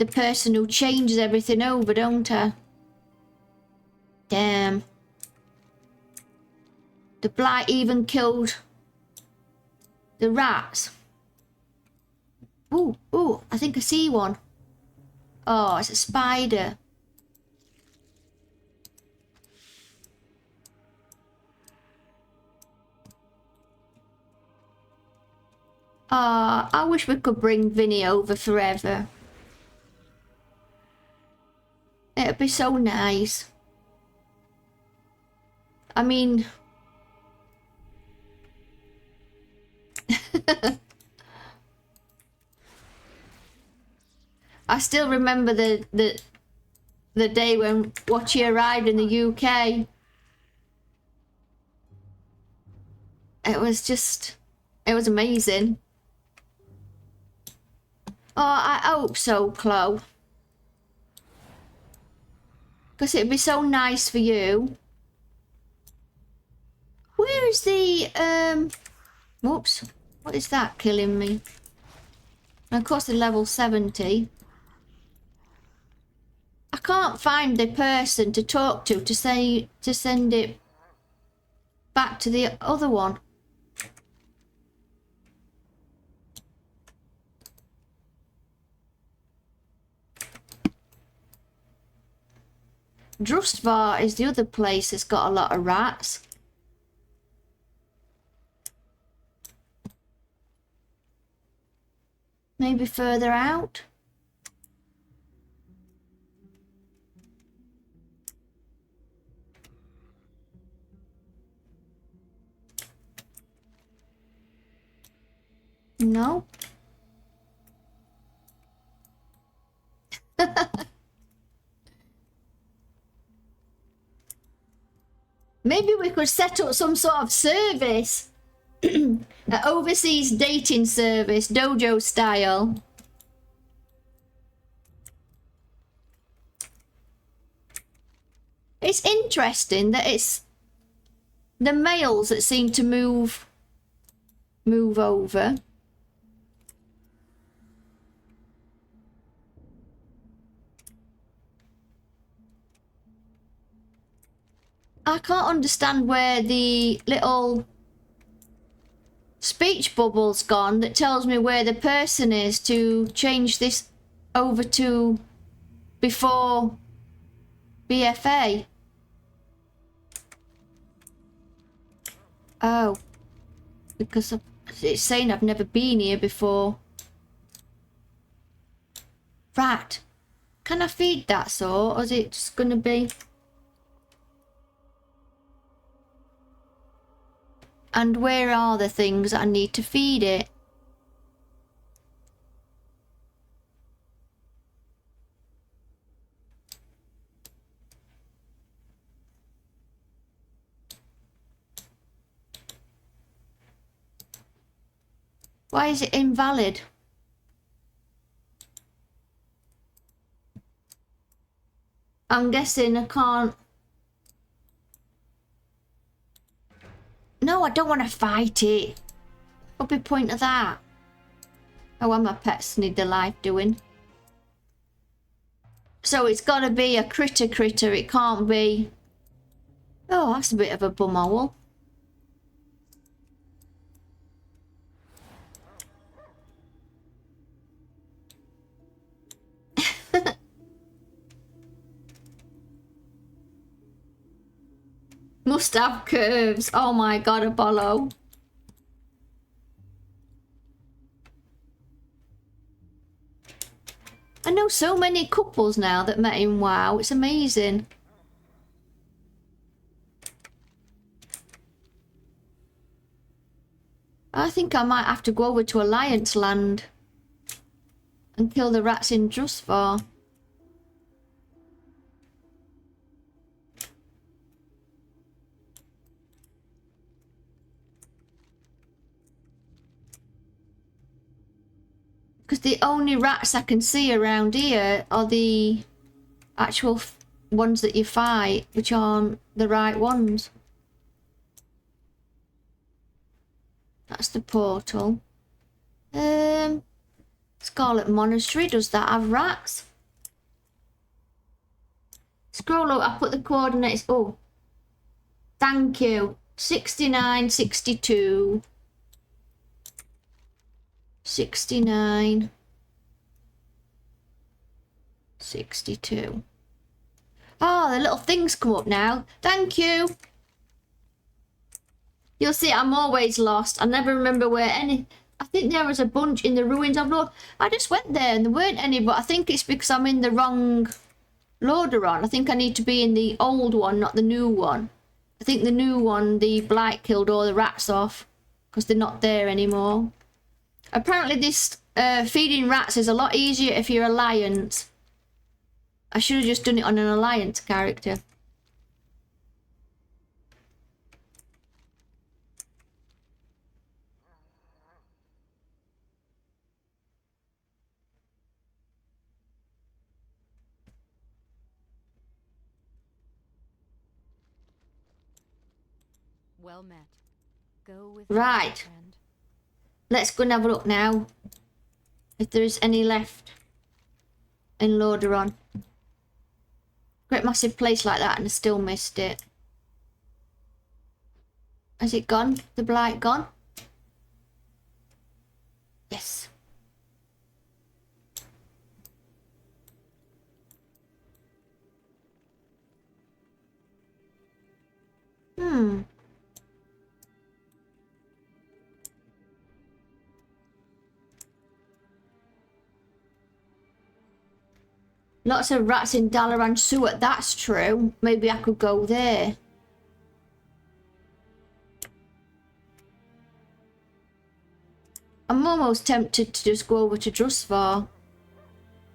S1: person who changes everything over, don't I? Damn. The blight even killed the rats. Ooh, ooh, I think I see one. Oh, it's a spider. Ah, I wish we could bring Vinny over forever. It'd be so nice. I mean... I still remember the day when Watchy arrived in the UK. It was amazing. Oh, I hope so, Chloe. Because it'd be so nice for you. Where is the, whoops. What is that killing me? And of course, the level 70. I can't find the person to talk to say to send it back to the other one. Drustvar is the other place that's got a lot of rats. Maybe further out. No. Maybe we could set up some sort of service. An overseas dating service, dojo style. It's interesting that it's the males that seem to move over. I can't understand where the little speech bubble's gone that tells me where the person is to change this over to before BFA. Oh, because it's saying I've never been here before. Right. Can I feed that sort, or is it just going to be... And where are the things that I need to feed it? Why is it invalid? I'm guessing I can't... No, I don't want to fight it. What'd be the point of that? Oh, well, my pets need their life doing. So it's got to be a critter. It can't be... Oh, that's a bit of a bumhole. Must have curves. Oh my god, Apollo. I know so many couples now that met in WoW. It's amazing. I think I might have to go over to Alliance Land and kill the rats in Drusvar. Because the only rats I can see around here are the actual ones that you fight, which aren't the right ones. That's the portal. Scarlet Monastery, does that have rats? Scroll up, I put the coordinates. Oh, thank you. 69, 62. 69. 62. Oh, the little things come up now. Thank you. You'll see I'm always lost. I never remember where any... I think there was a bunch in the ruins of Lord. I just went there and there weren't any, but I think it's because I'm in the wrong Lordaeron. I think I need to be in the old one, not the new one. I think the new one, the blight killed all the rats off because they're not there anymore. Apparently this feeding rats is a lot easier if you're Alliance. I should have just done it on an Alliance character.
S9: Well met. Go with
S1: Right.
S9: friend.
S1: Let's go and have a look now. If there is any left in Lordaeron. Great massive place like that and I still missed it. Has it gone? The blight gone? Yes. Lots of rats in Dalaran Sewer, that's true. Maybe I could go there. I'm almost tempted to just go over to Drusvar.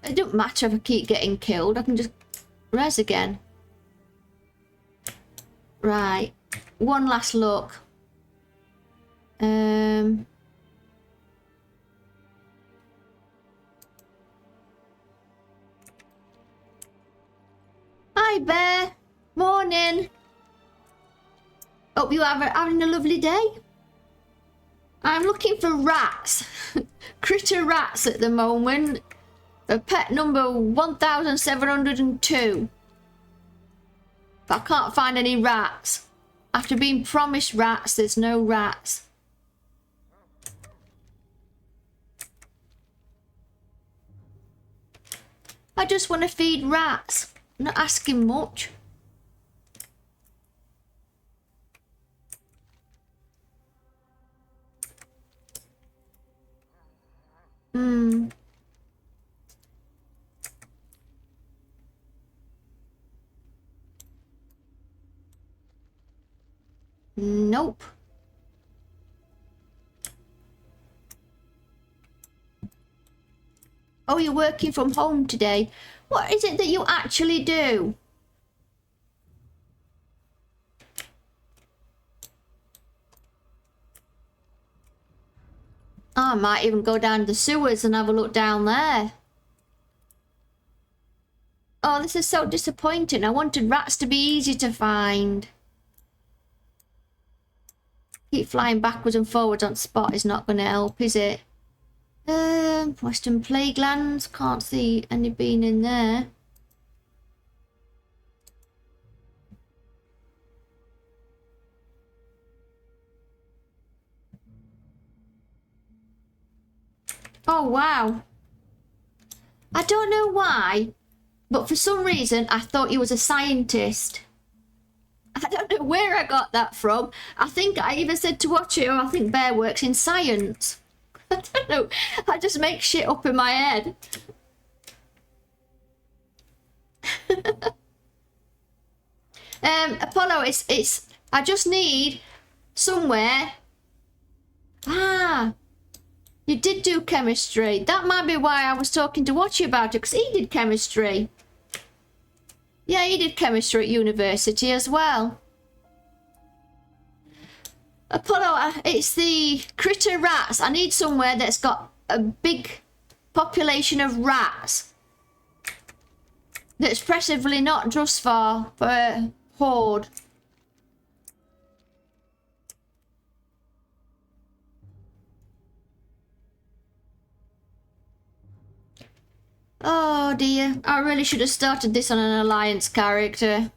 S1: It don't matter if I keep getting killed, I can just res again. Right, one last look. Hi Bear, morning. Hope you are having a lovely day. I'm looking for rats, critter rats at the moment. The pet number 1702. But I can't find any rats. After being promised rats, there's no rats. I just want to feed rats. I'm not asking much. Nope. Oh, you're working from home today. What is it that you actually do? I might even go down to the sewers and have a look down there. Oh, this is so disappointing. I wanted rats to be easy to find. Keep flying backwards and forwards on spot is not going to help, is it? Western Plaguelands. Can't see any being in there. Oh, wow. I don't know why, but for some reason I thought he was a scientist. I don't know where I got that from. I think I even said to watch it, I think Bear works in science. I don't know. I just make shit up in my head. Apollo, it's I just need somewhere. You did do chemistry. That might be why I was talking to Watchy about it, because he did chemistry. Yeah, he did chemistry at university as well. Apollo, it's the critter rats. I need somewhere that's got a big population of rats. That's preferably not just for a horde. Oh dear, I really should have started this on an alliance character.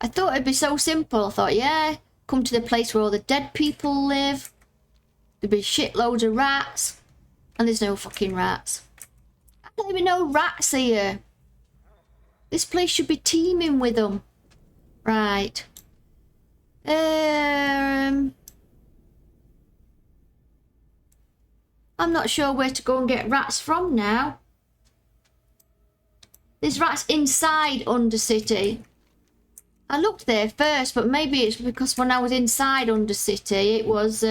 S1: I thought it'd be so simple. I thought, yeah, come to the place where all the dead people live. There'd be shitloads of rats. And there's no fucking rats. I don't even know rats here. This place should be teeming with them. Right. I'm not sure where to go and get rats from now. There's rats inside Undercity. I looked there first, but maybe it's because when I was inside Undercity, it was...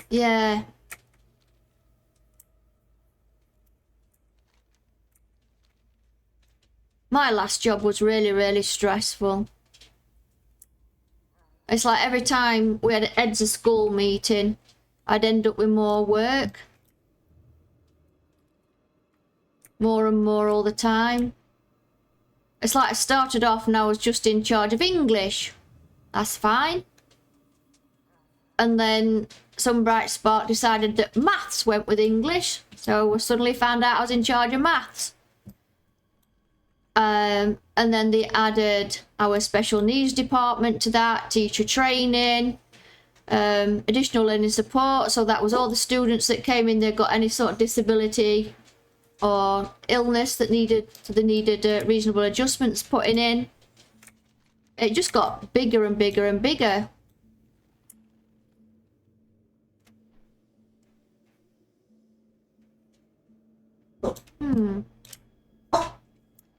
S1: yeah. My last job was really, really stressful. It's like every time we had a heads of school meeting, I'd end up with more work. More and more all the time. It's like I started off and I was just in charge of English. That's fine. And then some bright spark decided that maths went with English. So I suddenly found out I was in charge of maths. And then they added our special needs department to that, teacher training, additional learning support. So that was all the students that came in that got any sort of disability or illness that needed reasonable adjustments putting in. It just got bigger and bigger and bigger.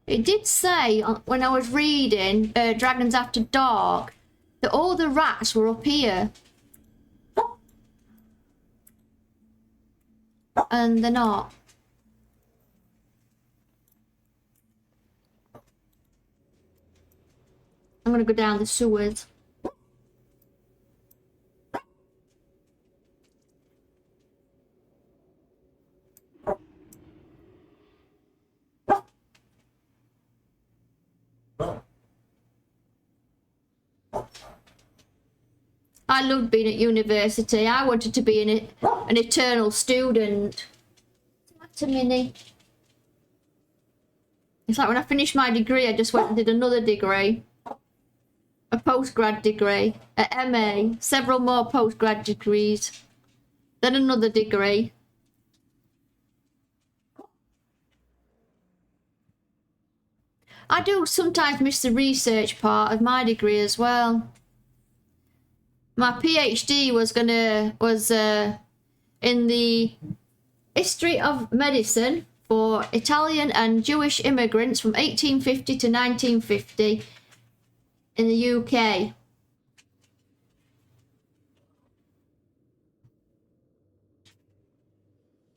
S1: It did say when I was reading Dragons After Dark that all the rats were up here. And they're not. I'm gonna go down the sewers. I loved being at university. I wanted to be an eternal student. What's a mini? It's like when I finished my degree, I just went and did another degree. A postgrad degree. At MA. Several more postgrad degrees. Then another degree. I do sometimes miss the research part of my degree as well. My PhD was in the history of medicine for Italian and Jewish immigrants from 1850 to 1950 in the UK.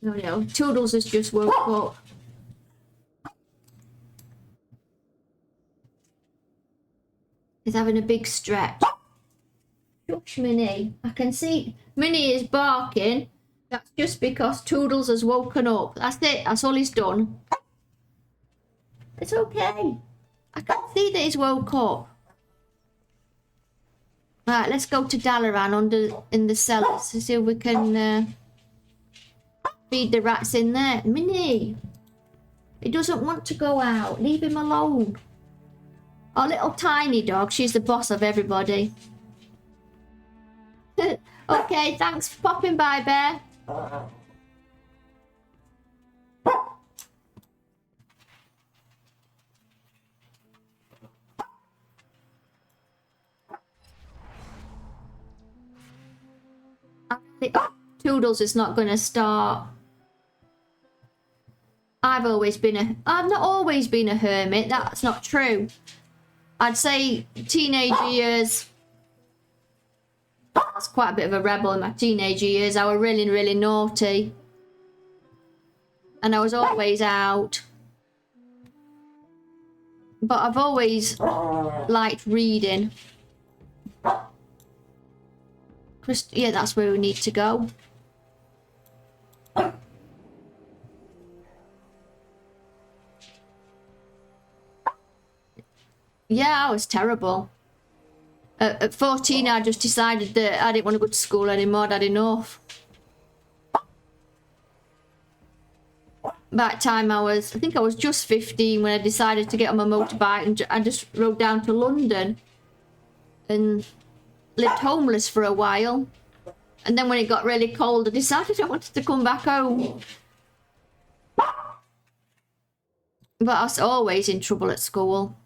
S1: No, Toodles has just woke up. He's having a big stretch. Shush, Minnie. I can see Minnie is barking. That's just because Toodles has woken up. That's it. That's all he's done. It's okay. I can see that he's woke up. Right, let's go to Dalaran in the cellars to see if we can feed the rats in there. Minnie! He doesn't want to go out. Leave him alone. Our little tiny dog, she's the boss of everybody. Okay, thanks for popping by, Bear. Toodles is not going to start. I've not always been a hermit. That's not true. I'd say teenage years, I was quite a bit of a rebel in my teenage years. I was really, really naughty. And I was always out. But I've always liked reading. Yeah, that's where we need to go. Yeah, I was terrible. At 14, I just decided that I didn't want to go to school anymore. I'd had enough. By that time, I think I was just 15 when I decided to get on my motorbike and I just rode down to London and lived homeless for a while. And then when it got really cold, I decided I wanted to come back home. But I was always in trouble at school.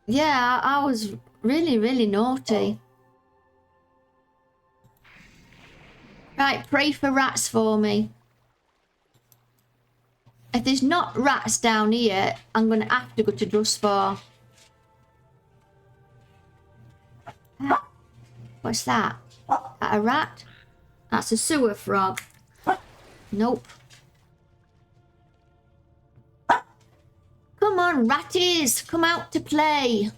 S1: Yeah, I was really, really naughty. Right, pray for rats for me. If there's not rats down here, I'm going to have to go to Dustbar. What's that? That a rat? That's a sewer frog. Nope. Come on, ratties! Come out to play.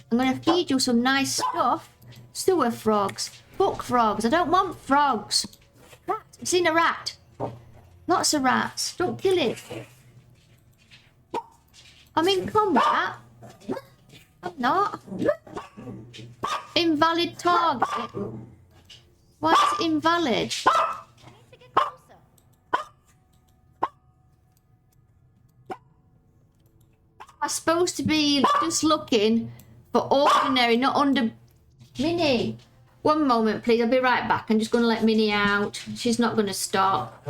S1: I'm going to feed you some nice stuff. Sewer frogs. Fuck frogs. I don't want frogs. Rat. I've seen a rat. Lots of rats. Don't kill it. I'm in combat. I'm not. Invalid target. Why is it invalid?
S7: I need to get closer.
S1: I'm supposed to be just looking for ordinary, not under... Minnie, one moment please, I'll be right back. I'm just going to let Minnie out. She's not going to stop.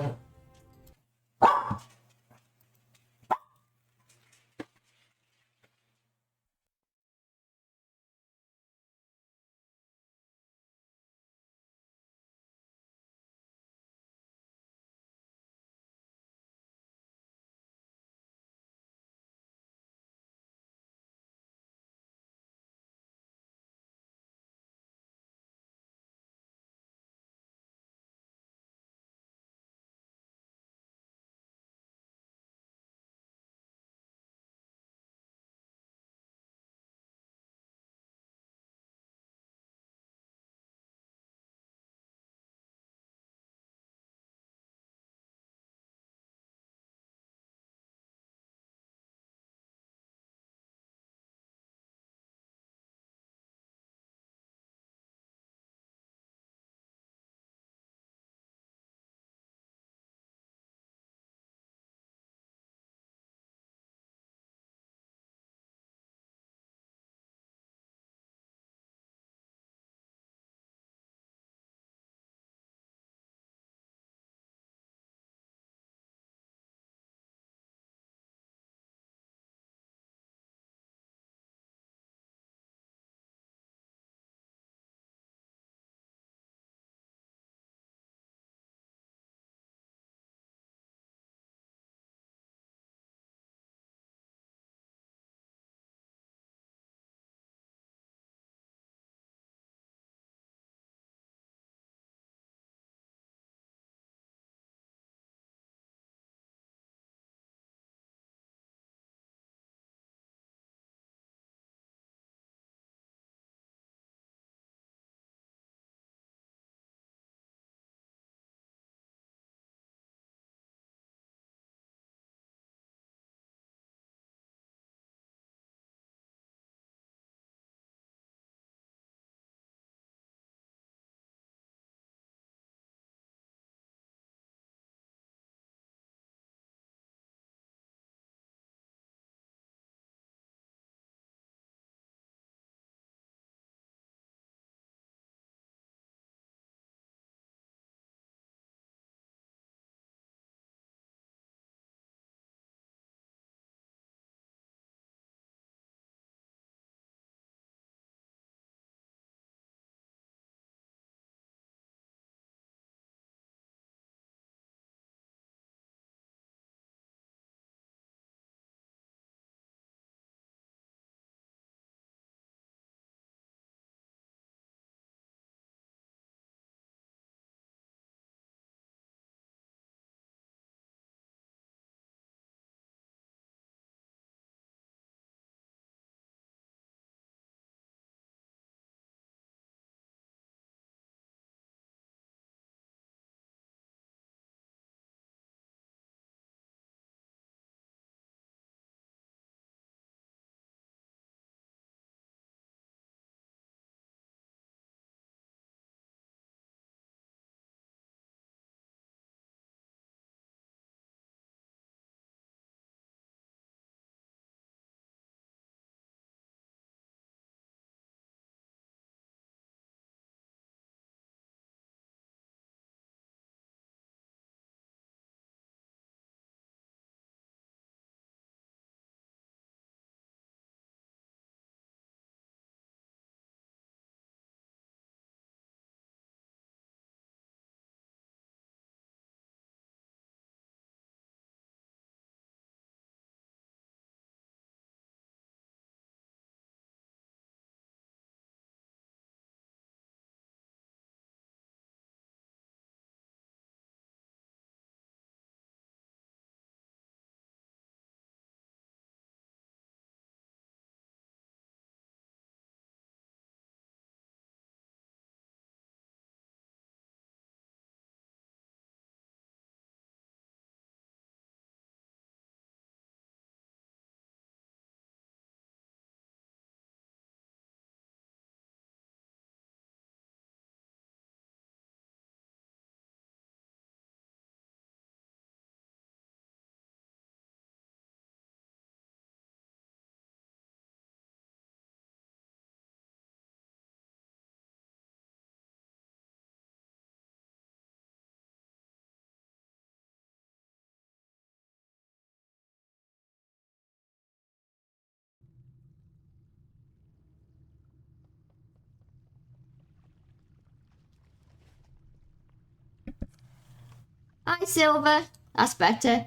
S1: Hi, Silver. That's better.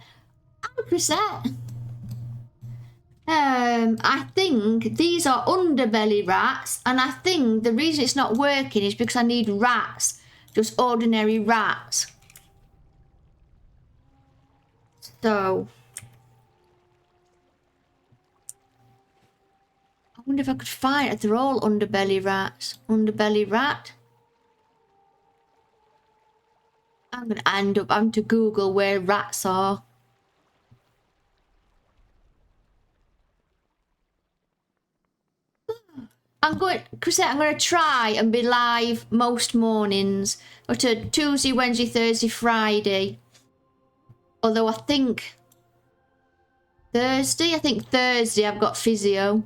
S1: I'm Chrisette. I think these are underbelly rats, and I think the reason it's not working is because I need rats, just ordinary rats. So, I wonder if I could find it. They're all underbelly rats. Underbelly rat. I'm gonna end up having to Google where rats are. Chrisette, I'm going to try and be live most mornings. Or to Tuesday, Wednesday, Thursday, Friday. Although I think Thursday I've got physio.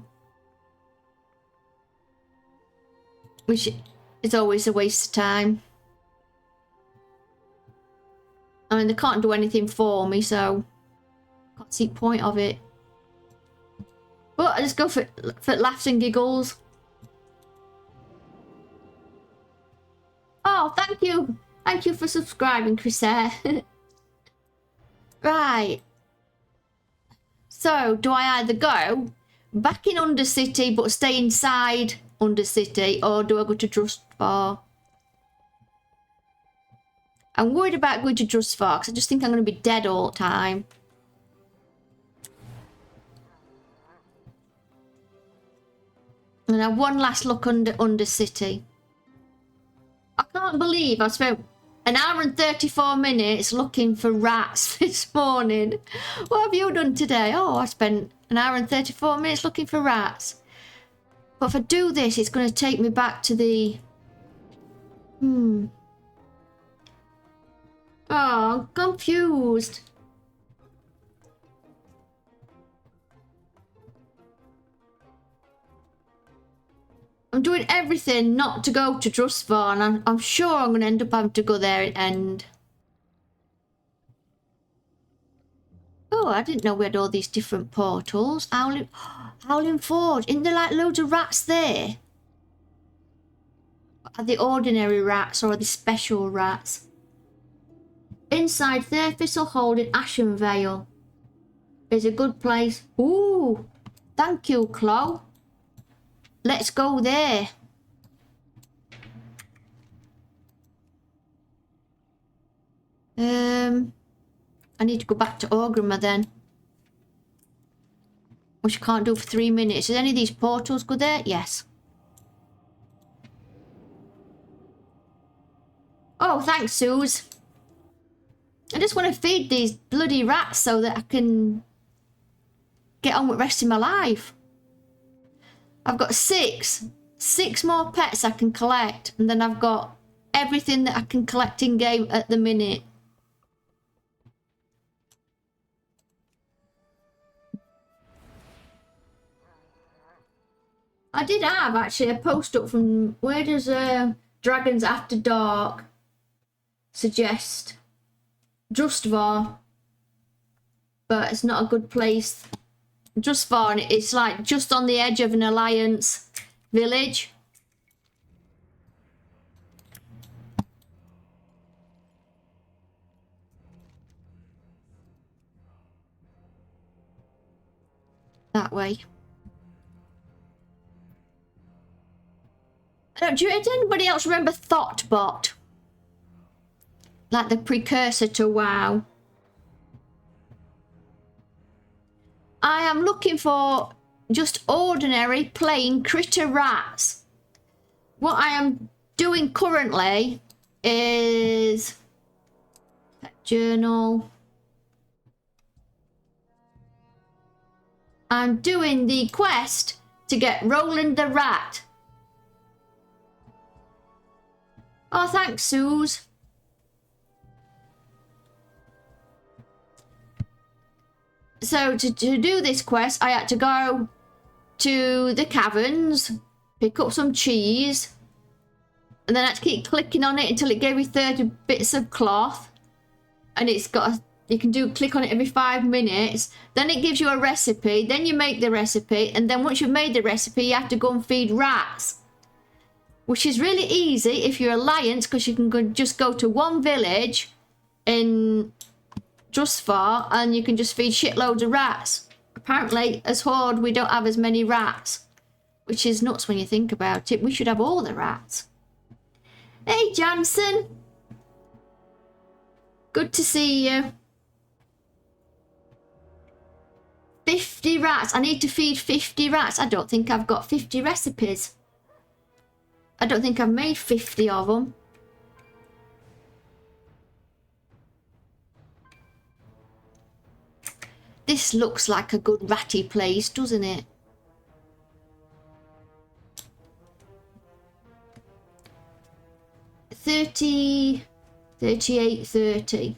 S1: Which is always a waste of time. I mean, they can't do anything for me, so I can't see the point of it. But I just go for laughs and giggles. Oh, thank you. Thank you for subscribing, Chrisette. Right. So, do I either go back in Undercity but stay inside Undercity, or do I go to Drustvar? I'm worried about going to Drustvar because I just think I'm going to be dead all the time. And I have one last look under Undercity. I can't believe I spent an hour and 34 minutes looking for rats this morning. What have you done today? Oh, I spent an hour and 34 minutes looking for rats. But if I do this, it's going to take me back to the... Oh, I'm confused. I'm doing everything not to go to Drustvar, and I'm sure I'm going to end up having to go there and end. Oh, I didn't know we had all these different portals. Howling Forge. Isn't there like loads of rats there? Are they ordinary rats or are they special rats? Inside there, Thistle Hold in Ashen Vale is a good place. Ooh, thank you, Chloe. Let's go there. I need to go back to Orgrimmar then. Which I can't do for 3 minutes. Does any of these portals go there? Yes. Oh, thanks, Suze. I just want to feed these bloody rats so that I can get on with the rest of my life. I've got six more pets I can collect, and then I've got everything that I can collect in game at the minute. I did have actually a post up from where does Dragons After Dark suggest Drustvar, but it's not a good place. Drustvar, and it's like just on the edge of an alliance village. That way. Does anybody else remember Thoughtbot? Like the precursor to WoW. I am looking for just ordinary plain critter rats. What I am doing currently is pet journal. I'm doing the quest to get Roland the Rat. Oh, thanks, Suze. So to do this quest, I had to go to the caverns, pick up some cheese, and then I had to keep clicking on it until it gave me 30 bits of cloth. And it's got you can click on it every 5 minutes. Then it gives you a recipe. Then you make the recipe, and then once you've made the recipe, you have to go and feed rats, which is really easy if you're Alliance, because you can just go to one village in just far, and you can just feed shitloads of rats. Apparently, as Horde, we don't have as many rats, which is nuts when you think about it. We should have all the rats. Hey, Jansen. Good to see you. 50 rats. I need to feed 50 rats. I don't think I've got 50 recipes. I don't think I've made 50 of them. This looks like a good ratty place, doesn't it? $38.30.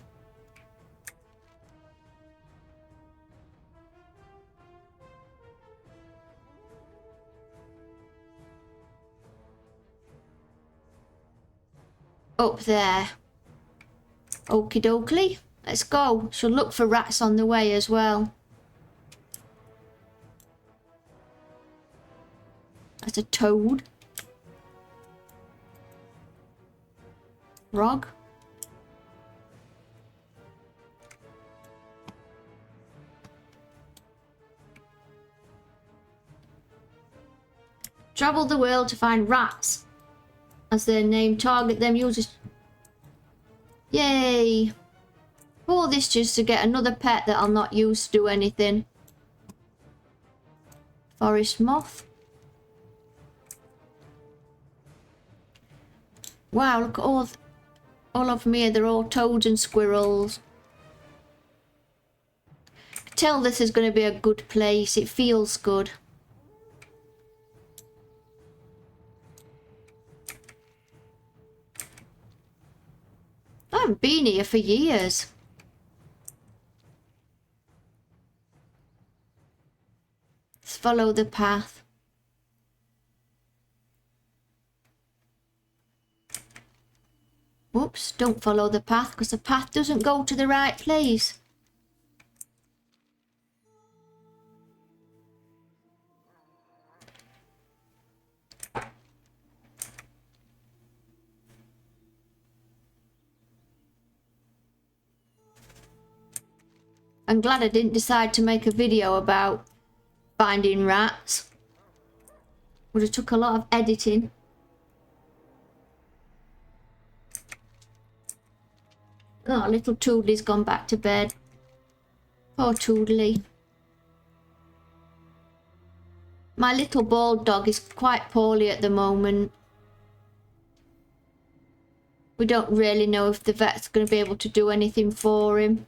S1: Up there. Okie dokie. Let's go. She'll look for rats on the way as well. That's a toad. Frog. Travel the world to find rats. As their name, target them users. Yay! All this just to get another pet that I'll not use to do anything. Forest moth. Wow, look at all of them here. They're all toads and squirrels. I can tell this is going to be a good place. It feels good. I haven't been here for years. Let's follow the path. Whoops, don't follow the path because the path doesn't go to the right place. I'm glad I didn't decide to make a video about finding rats. Would have took a lot of editing. Oh, little Toodley's gone back to bed. Poor Toodley. My little bald dog is quite poorly at the moment. We don't really know if the vet's going to be able to do anything for him.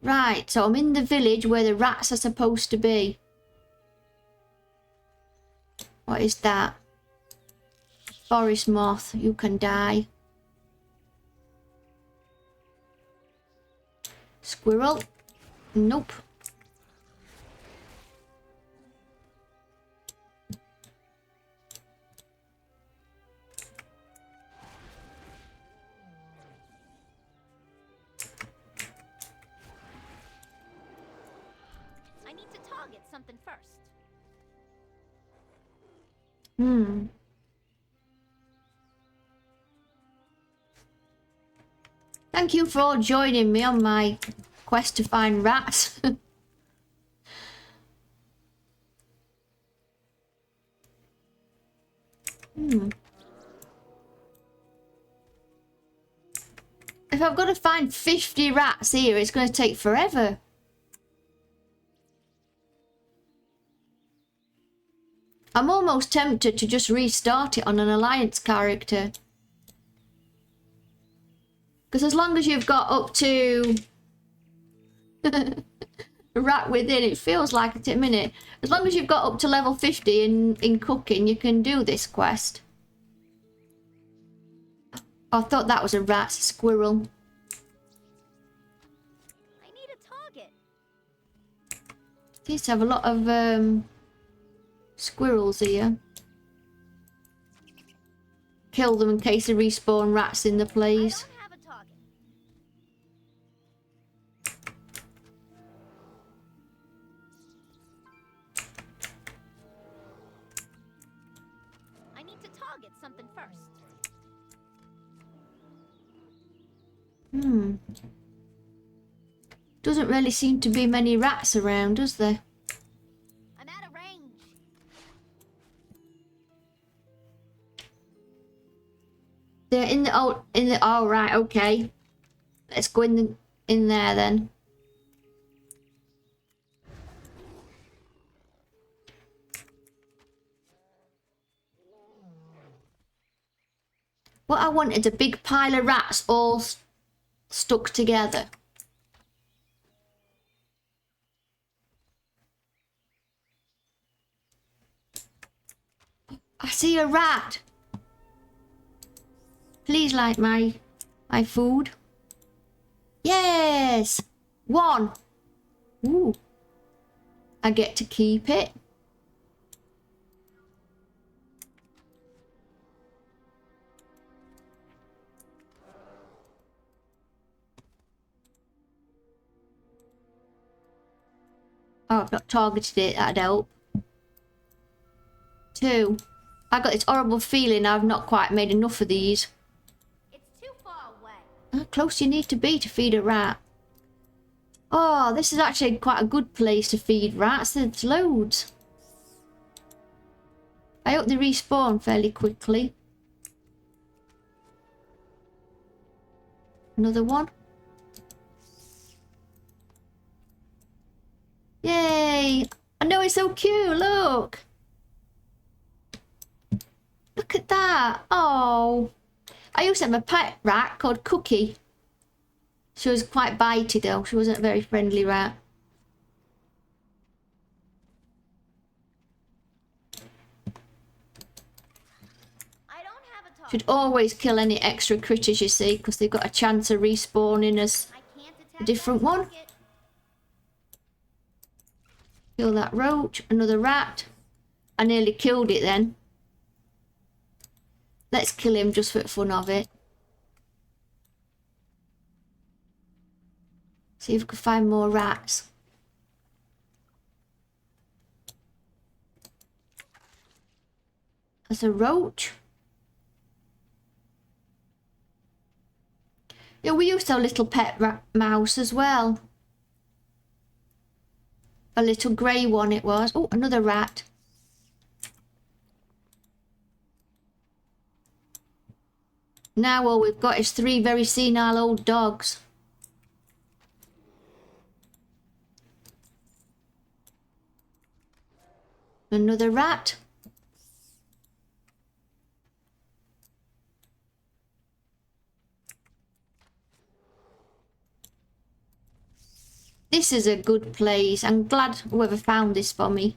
S1: Right, so I'm in the village where the rats are supposed to be. What is that? Forest moth, you can die. Squirrel? Nope.
S7: I need to target something first.
S1: Thank you for all joining me on my quest to find rats. If I've got to find 50 rats here, it's going to take forever. I'm almost tempted to just restart it on an alliance character. Because as long as you've got up to a rat within, it feels like it a minute. As long as you've got up to level 50 in cooking, you can do this quest. I thought that was a rat, squirrel.
S7: I need a target.
S1: Seems to have a lot of squirrels here. Kill them in case they respawn rats in the place.
S7: I don't have a target. I need to target something first.
S1: Doesn't really seem to be many rats around, does there?
S7: I'm out of range.
S1: They're in the oh right, okay. Let's go in there then. What I wanted, a big pile of rats all stuck together. I see a rat. Please like my food. Yes! 1. Ooh. I get to keep it. Oh, I've not targeted it, that'd help. 2. I got this horrible feeling I've not quite made enough of these.
S7: It's too far away.
S1: How close you need to be to feed a rat? Oh, this is actually quite a good place to feed rats. There's loads. I hope they respawn fairly quickly. Another one. Yay! I know it's so cute, look! Look at that! Oh! I used to have a pet rat called Cookie. She was quite bitey though, she wasn't a very friendly rat.
S7: I don't have a target.
S1: Should always kill any extra critters you see, because they've got a chance of respawning as
S7: I can't attack
S1: a different
S7: that
S1: one.
S7: target.
S1: Kill that roach, another rat. I nearly killed it then. Let's kill him just for the fun of it. See if we can find more rats. There's a roach. Yeah, we used to have a little pet mouse as well. A little grey one it was. Oh, another rat. Now all we've got is 3 very senile old dogs. Another rat. This is a good place. I'm glad whoever found this for me.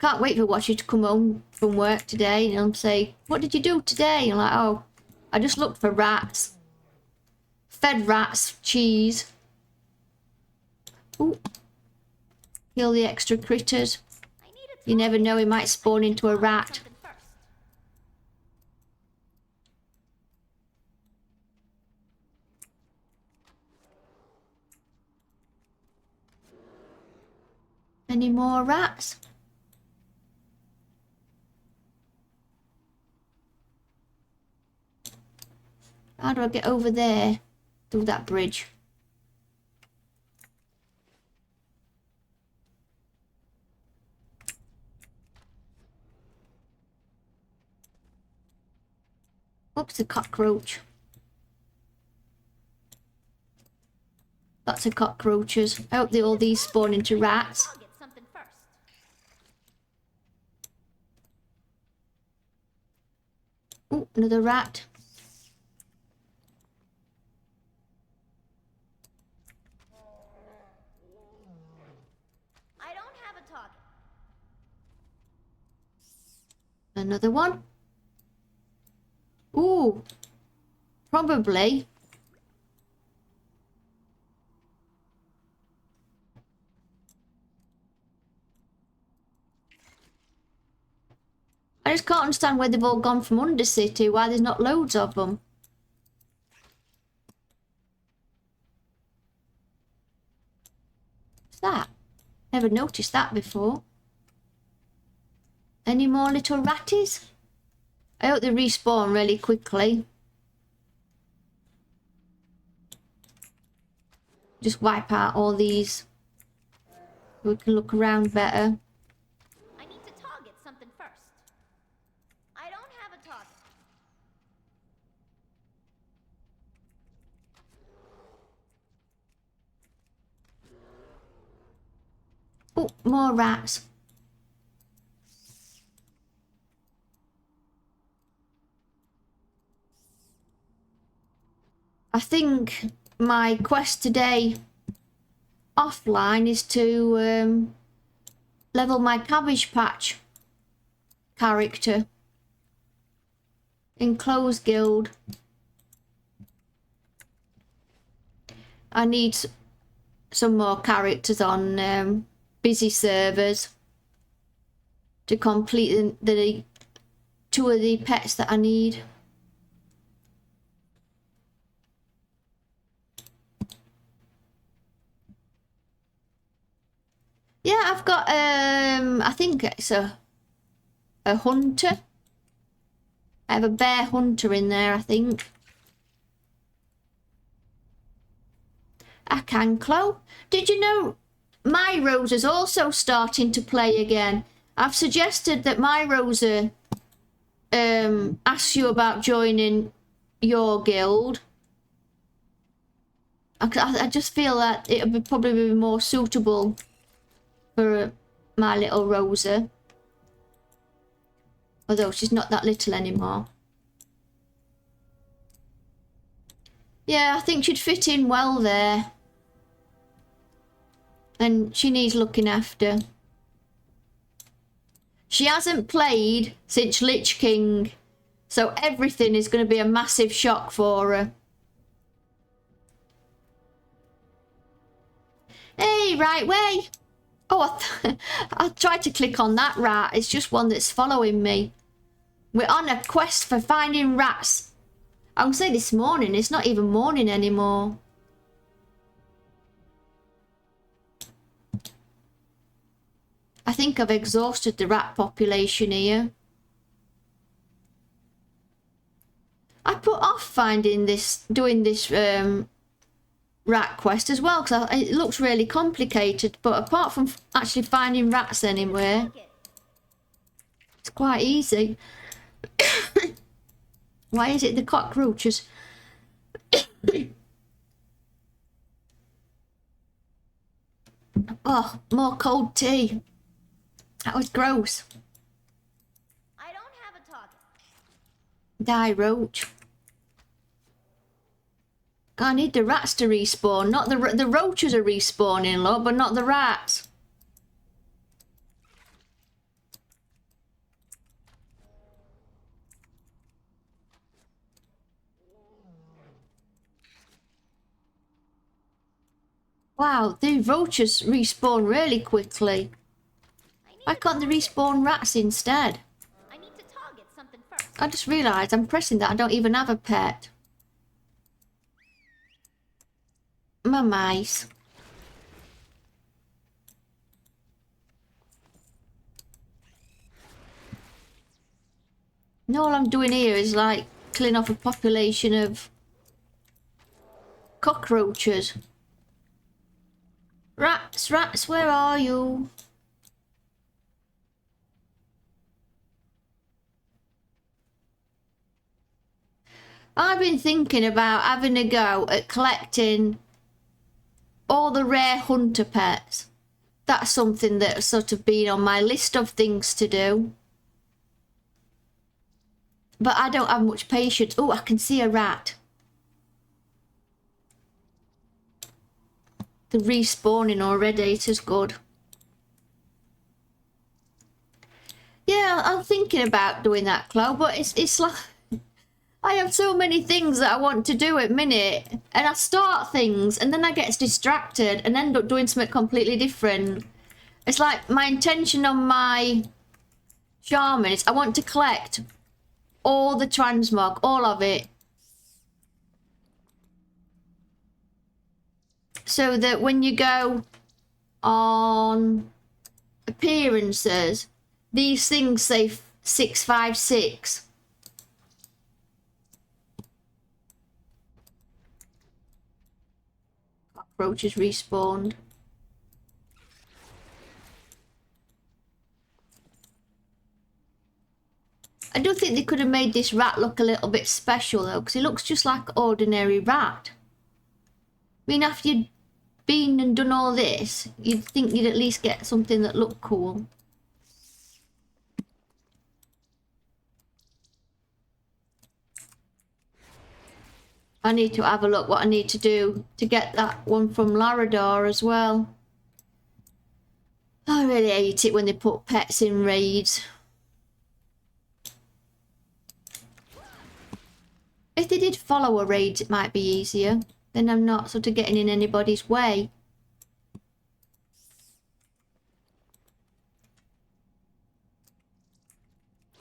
S1: Can't wait for Watcher to come home from work today and say, what did you do today? I'm like, oh, I just looked for rats. Fed rats cheese. Ooh. Kill the extra critters.
S7: I need a
S1: You never
S7: target.
S1: know, he might spawn into a rat.
S7: Something first.
S1: Any more rats? How do I get over there? Through that bridge. Oops, a cockroach. Lots of cockroaches. I hope all these spawn into rats.
S7: Target something first.
S1: Oh, another rat.
S7: I don't have a target.
S1: Another one. Ooh, probably. I just can't understand where they've all gone from Undercity, why there's not loads of them. that? Never noticed that before. Any more little ratties? I hope they respawn really quickly. Just wipe out all these. We can look around better.
S7: I need to target something first. I don't have a target.
S1: Oh, more rats. I think my quest today offline is to level my Cabbage Patch character in Close Guild. I need some more characters on busy servers to complete the 2 of the pets that I need. Yeah, I've got I think it's a hunter. I have a bear hunter in there, I think. I can Chloe. Did you know My Rosa's also starting to play again? I've suggested that My Rosa asks you about joining your guild. I just feel that it would probably be more suitable for my little Rosa. Although she's not that little anymore. Yeah, I think she'd fit in well there. And she needs looking after. She hasn't played since Lich King, so everything is going to be a massive shock for her. Hey, right way. Oh, I tried to click on that rat. It's just one that's following me. We're on a quest for finding rats. I would say this morning. It's not even morning anymore. I think I've exhausted the rat population here. I put off doing this rat quest as well because it looks really complicated. But apart from actually finding rats anywhere, it's quite easy. Why is it the cockroaches? Oh, more cold tea. That was gross.
S7: I don't have a target.
S1: Die, roach. I need the rats to respawn. Not the roaches are respawning, love, but not the rats. Wow, the roaches respawn really quickly. Why can't they respawn rats instead?
S7: I need to target something first.
S1: I just realised I'm pressing that. I don't even have a pet. My mice. And all I'm doing here is like killing off a population of cockroaches. Rats, rats, where are you? I've been thinking about having a go at collecting all the rare hunter pets. That's something that's sort of been on my list of things to do. But I don't have much patience. Oh, I can see a rat. They're respawning already. It is good. Yeah, I'm thinking about doing that, Chloe, but it's like I have so many things that I want to do at minute, and I start things and then I get distracted and end up doing something completely different. It's like my intention on my shaman is I want to collect all the transmog, all of it, so that when you go on appearances, these things say 656. Cockroaches respawned. I do think they could have made this rat look a little bit special though, because he looks just like ordinary rat. I mean, after you'd been and done all this, you'd think you'd at least get something that looked cool. I need to have a look what I need to do to get that one from Laradar as well. I really hate it when they put pets in raids. If they did follow a raid, it might be easier. Then I'm not sort of getting in anybody's way.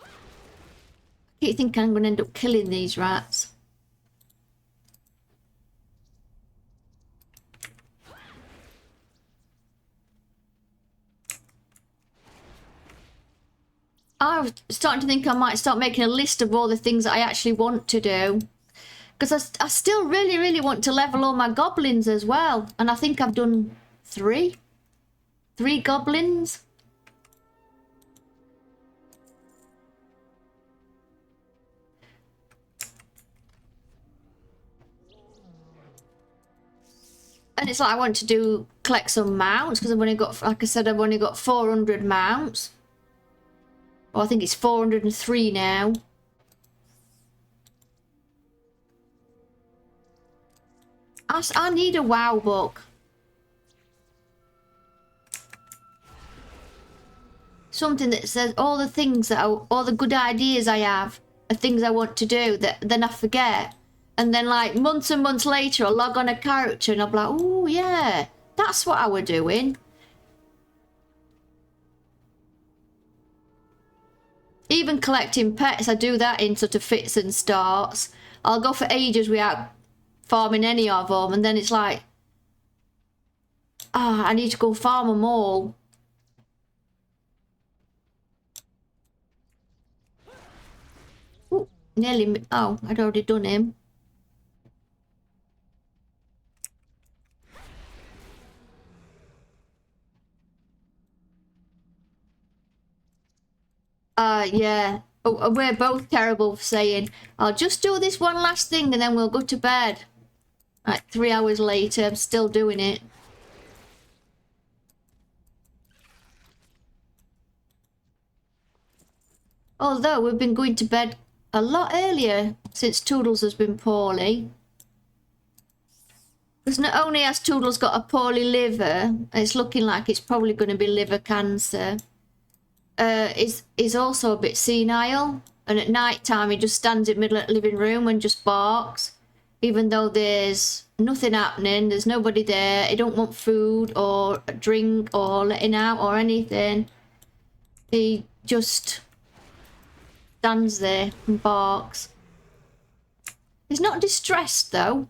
S1: I keep thinking I'm going to end up killing these rats. I'm starting to think I might start making a list of all the things that I actually want to do. Because I still really want to level all my goblins as well. And I think I've done 3 goblins. And it's like I want to collect some mounts because I've only got, like I said, I've only got 400 mounts. Well, I think it's 403 now. I need a WoW book. Something that says all the things all the good ideas I have are things I want to do that then I forget. And then like months and months later, I'll log on a character and I'll be like, oh yeah, that's what I were doing. Even collecting pets, I do that in sort of fits and starts. I'll go for ages without farming any of them, and then it's like, I need to go farm them all. Ooh, nearly, I'd already done him. Yeah. Oh, we're both terrible for saying, I'll just do this one last thing and then we'll go to bed. Like 3 hours later, I'm still doing it. Although we've been going to bed a lot earlier since Toodles has been poorly. Because not only has Toodles got a poorly liver, it's looking like it's probably going to be liver cancer. Is also a bit senile, and at night time he just stands in the middle of the living room and just barks, even though there's nothing happening, there's nobody there, he don't want food or a drink or letting out or anything. He just stands there and barks. He's not distressed though.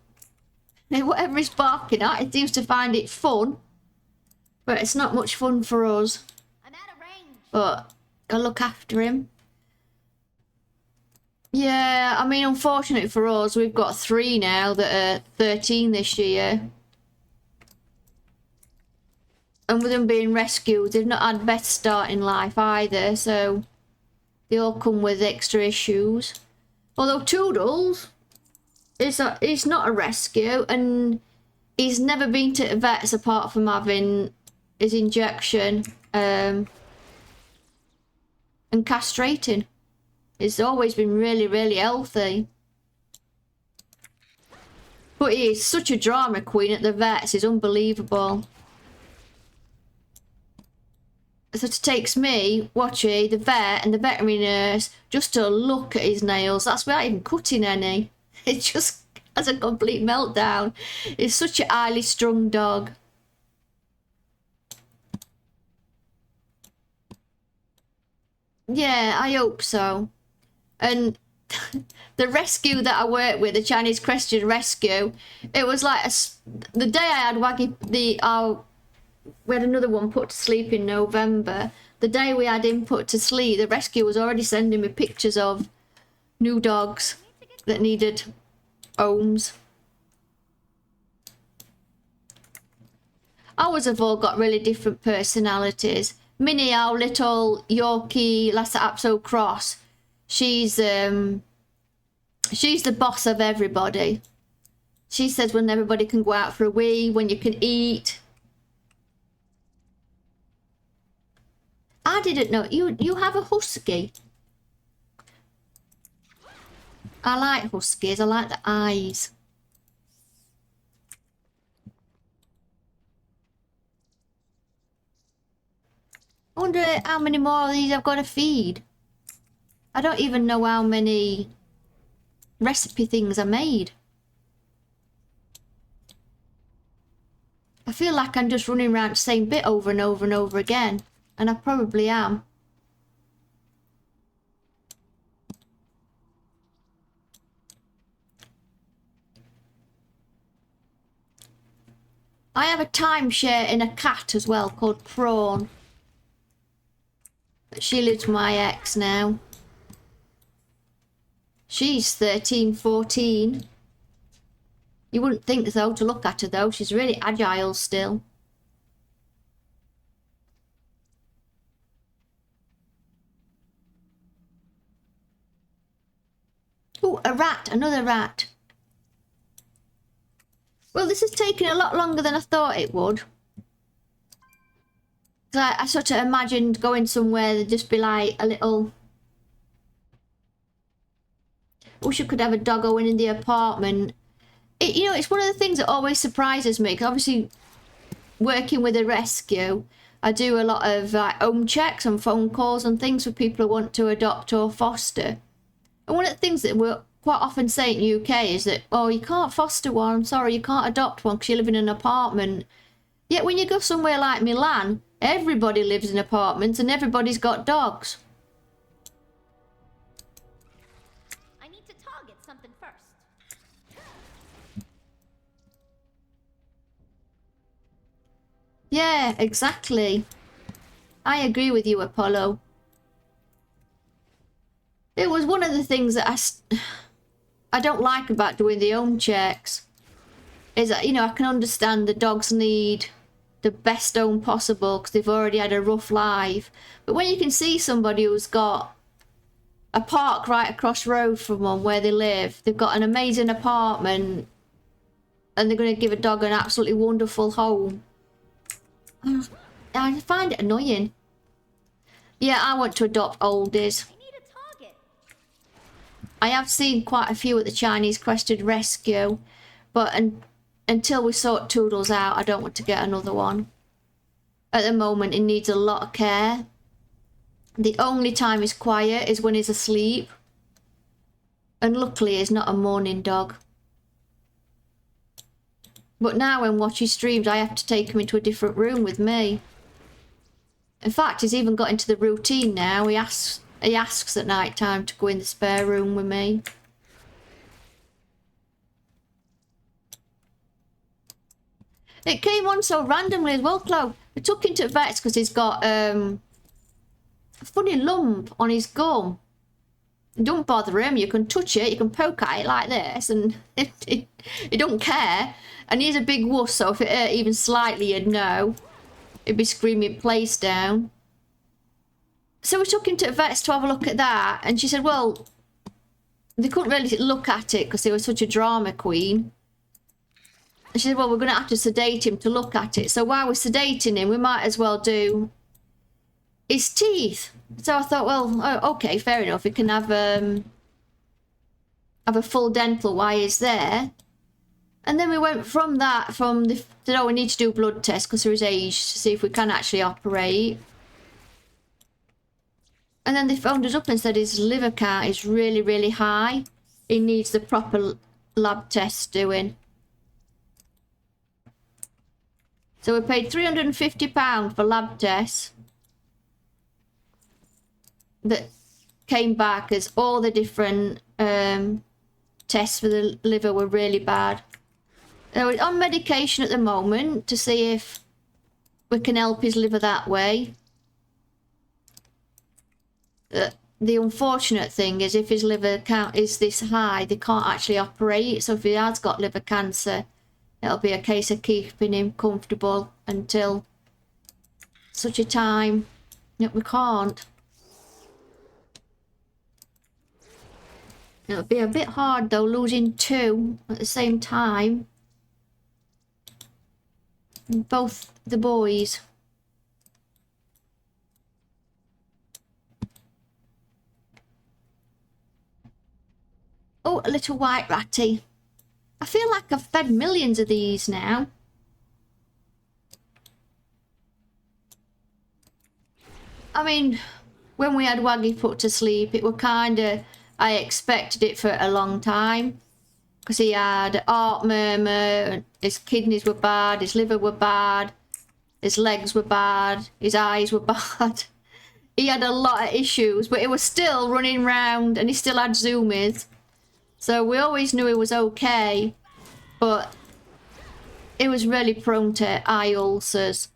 S1: Whatever he's barking at, he seems to find it fun, but it's not much fun for us. But gotta look after him. Yeah, I mean, unfortunately for us, we've got 3 now that are 13 this year. And with them being rescued, they've not had best start in life either, so they all come with extra issues. Although Toodles is not a rescue, and he's never been to vets apart from having his injection. And castrating. He's always been really healthy. But he is such a drama queen at the vets, it's unbelievable. So it takes me, Watchy, the vet and the veterinary nurse just to look at his nails. That's without even cutting any. It just has a complete meltdown. He's such a highly strung dog. Yeah, I hope so. And the rescue that I worked with, the Chinese Christian rescue, it was like the day I had Waggy, we had another one put to sleep in November. The day we had him put to sleep, the rescue was already sending me pictures of new dogs that needed homes. Ours have all got really different personalities. Minnie, our little Yorkie Lhasa Apso cross, she's the boss of everybody. She says when everybody can go out for a wee, when you can eat. I didn't know you have a husky. I like huskies. I like the eyes. I wonder how many more of these I've got to feed. I don't even know how many recipe things I made. I feel like I'm just running around the same bit over and over and over again. And I probably am. I have a timeshare in a cat as well called Prawn. But she lives with my ex now. She's 13, 14. You wouldn't think so to look at her though. She's really agile still. Oh, a rat, another rat. Well, this has taken a lot longer than I thought it would. I sort of imagined going somewhere that'd just be like a little... Wish I could have a doggo in the apartment. You know, it's one of the things that always surprises me. Because obviously, working with a rescue, I do a lot of home checks and phone calls and things for people who want to adopt or foster. And one of the things that we're quite often say in the UK is that, oh, you can't foster one, I'm sorry, you can't adopt one because you live in an apartment. Yet when you go somewhere like Milan, everybody lives in apartments and everybody's got dogs.
S7: I need to target something first.
S1: Yeah, exactly. I agree with you, Apollo. It was one of the things that I don't like about doing the home checks. Is that, you know, I can understand the dogs need the best home possible because they've already had a rough life. But when you can see somebody who's got a park right across road from them where they live, they've got an amazing apartment, and they're going to give a dog an absolutely wonderful home, I find it annoying. Yeah, I want to adopt oldies.
S7: I need a target.
S1: I have seen quite a few at the Chinese Crested Rescue, but until we sort Toodles out, I don't want to get another one. At the moment, it needs a lot of care. The only time he's quiet is when he's asleep. And luckily, he's not a morning dog. But now when watching streams, I have to take him into a different room with me. In fact, he's even got into the routine now. He asks at night time to go in the spare room with me. It came on so randomly as well, Chloe. We took him to the vets because he's got a funny lump on his gum. Don't bother him. You can touch it, you can poke at it like this, and it don't care. And he's a big wuss, so if it hurt even slightly, you'd know. He'd be screaming, place down. So we took him to the vets to have a look at that, and she said, well, they couldn't really look at it because they were such a drama queen. And she said, well, we're going to have to sedate him to look at it. So while we're sedating him, we might as well do his teeth. So I thought, well, okay, fair enough. He can have a full dental while he's there. And then we went from that, said, oh, we need to do a blood test because of his age to see if we can actually operate. And then they phoned us up and said his liver count is really, really high. He needs the proper lab tests doing. So we paid £350 for lab tests that came back as all the different tests for the liver were really bad. They're on medication at the moment to see if we can help his liver that way. The unfortunate thing is if his liver count is this high, they can't actually operate. So if he has got liver cancer, it'll be a case of keeping him comfortable until such a time that we can't. It'll be a bit hard though, losing 2 at the same time. Both the boys. Oh, a little white ratty. I feel like I've fed millions of these now. I mean, when we had Waggy put to sleep, it were kinda, I expected it for a long time. Because he had heart murmur, his kidneys were bad, his liver were bad, his legs were bad, his eyes were bad. He had a lot of issues, but he was still running round and he still had zoomies. So we always knew he was okay, but he was really prone to eye ulcers.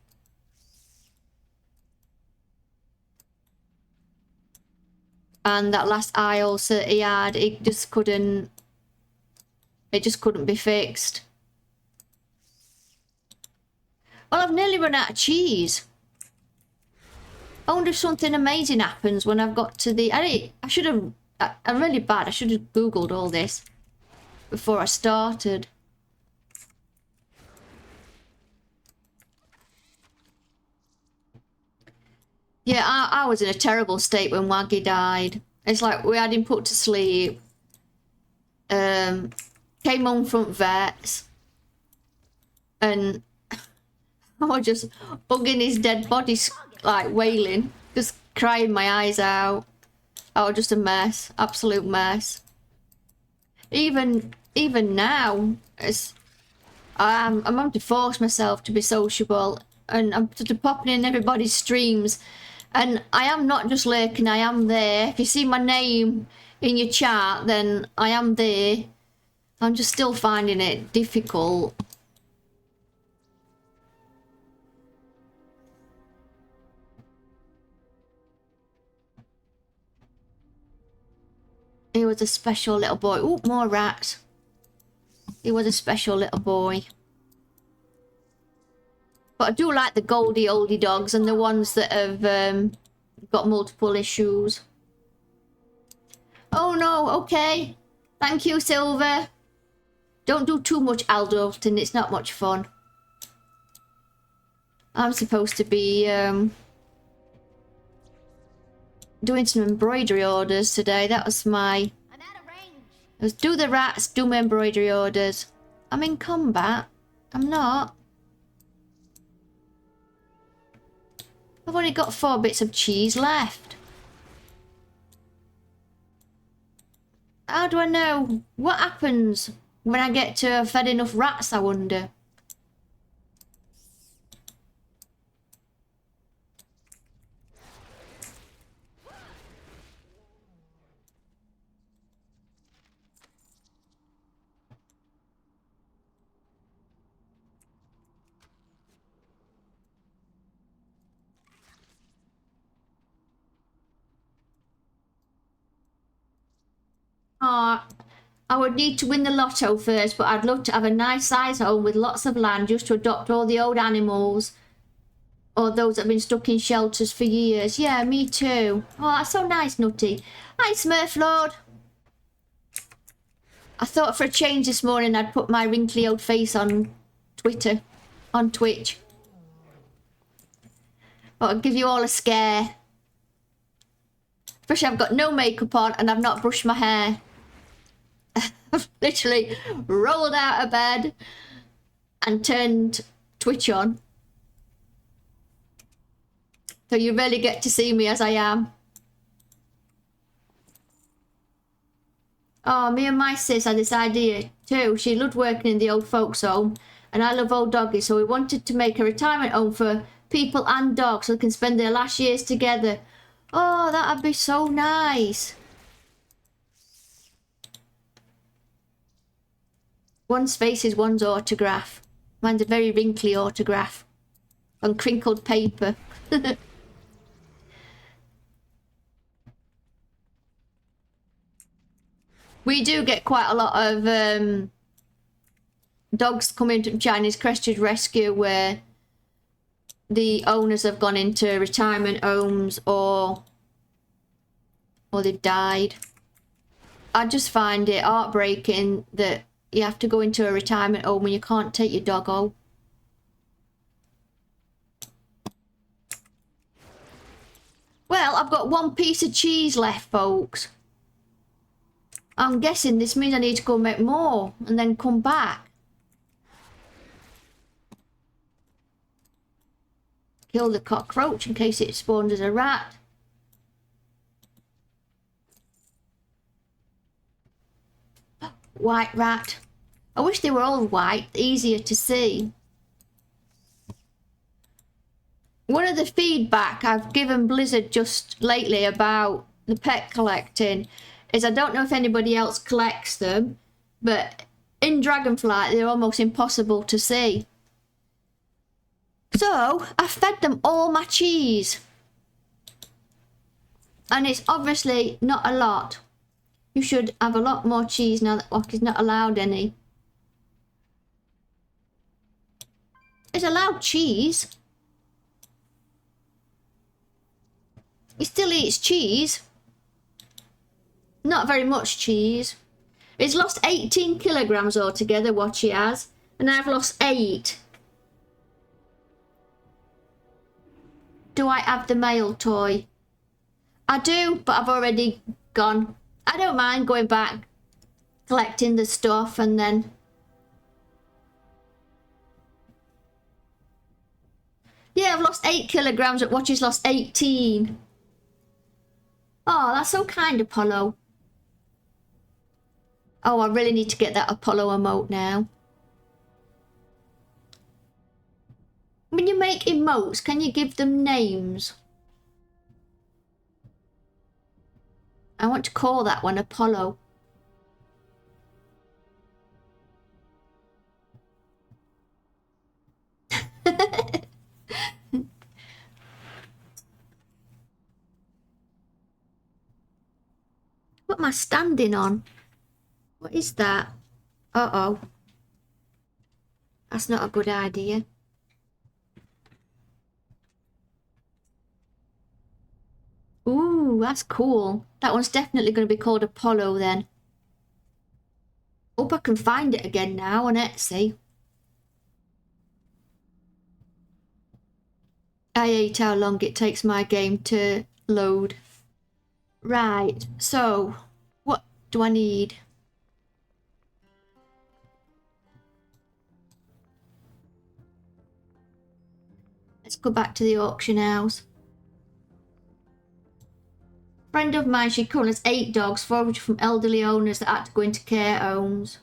S1: And that last eye ulcer he had, it just couldn't be fixed. Well, I've nearly run out of cheese. I wonder if something amazing happens when I've got to the... I'm really bad. I should have Googled all this before I started. Yeah, I was in a terrible state when Waggy died. It's like we had him put to sleep. Came home from vets. And I was just hugging his dead body, like wailing. Just crying my eyes out. I was just a mess. Absolute mess. Even now, I'm having to force myself to be sociable. And I'm sort of popping in everybody's streams. And I am not just lurking, I am there. If you see my name in your chat, then I am there. I'm just still finding it difficult. He was a special little boy. Oh, more rats. He was a special little boy. But I do like the Goldie oldie dogs and the ones that have got multiple issues. Oh no, okay. Thank you, Silver. Don't do too much adulting, it's not much fun. I'm supposed to be doing some embroidery orders today. That was my...
S7: I'm out of range.
S1: It was do the rats, do my embroidery orders. I'm in combat. I'm not. I've only got 4 bits of cheese left. How do I know? What happens when I get to have fed enough rats, I wonder? I would need to win the lotto first, but I'd love to have a nice size home with lots of land just to adopt all the old animals or those that have been stuck in shelters for years. Yeah, me too. Oh, that's so nice, Nutty. Hi, Smurf Lord. I thought for a change this morning I'd put my wrinkly old face on Twitter, on Twitch. But I'll give you all a scare. Especially I've got no makeup on and I've not brushed my hair. I've literally rolled out of bed and turned Twitch on. So you really get to see me as I am. Oh, me and my sis had this idea too. She loved working in the old folks home and I love old doggies, so we wanted to make a retirement home for people and dogs so they can spend their last years together. Oh, that'd be so nice. One's face is one's autograph. Mine's a very wrinkly autograph. on crinkled paper. We do get quite a lot of dogs coming to Chinese Crested Rescue where the owners have gone into retirement homes or they've died. I just find it heartbreaking that you have to go into a retirement home and you can't take your dog home. Well, I've got one piece of cheese left, folks. I'm guessing this means I need to go make more and then come back. Kill the cockroach in case it spawns as a rat. White rat. I wish they were all white, easier to see. One of the feedback I've given Blizzard just lately about the pet collecting is I don't know if anybody else collects them, but in Dragonflight they're almost impossible to see. So I fed them all my cheese. And it's obviously not a lot. You should have a lot more cheese now that Walker's not allowed any. It's allowed cheese. He still eats cheese. Not very much cheese. He's lost 18 kilograms altogether, what he has. And I've lost 8. Do I have the male toy? I do, but I've already gone. I don't mind going back, collecting the stuff and then... Yeah, I've lost 8 kilograms at Watcher's lost 18. Oh, that's so kind, Apollo. Oh, I really need to get that Apollo emote now. When you make emotes, can you give them names? I want to call that one Apollo. What am I standing on? What is that? Uh-oh. That's not a good idea. Ooh, that's cool. That one's definitely going to be called Apollo then. Hope I can find it again now on Etsy. I hate how long it takes my game to load. Right, so what do I need? Let's go back to the auction house. Friend of mine, she currently has 8 dogs, 4 of which from elderly owners that had to go into care homes.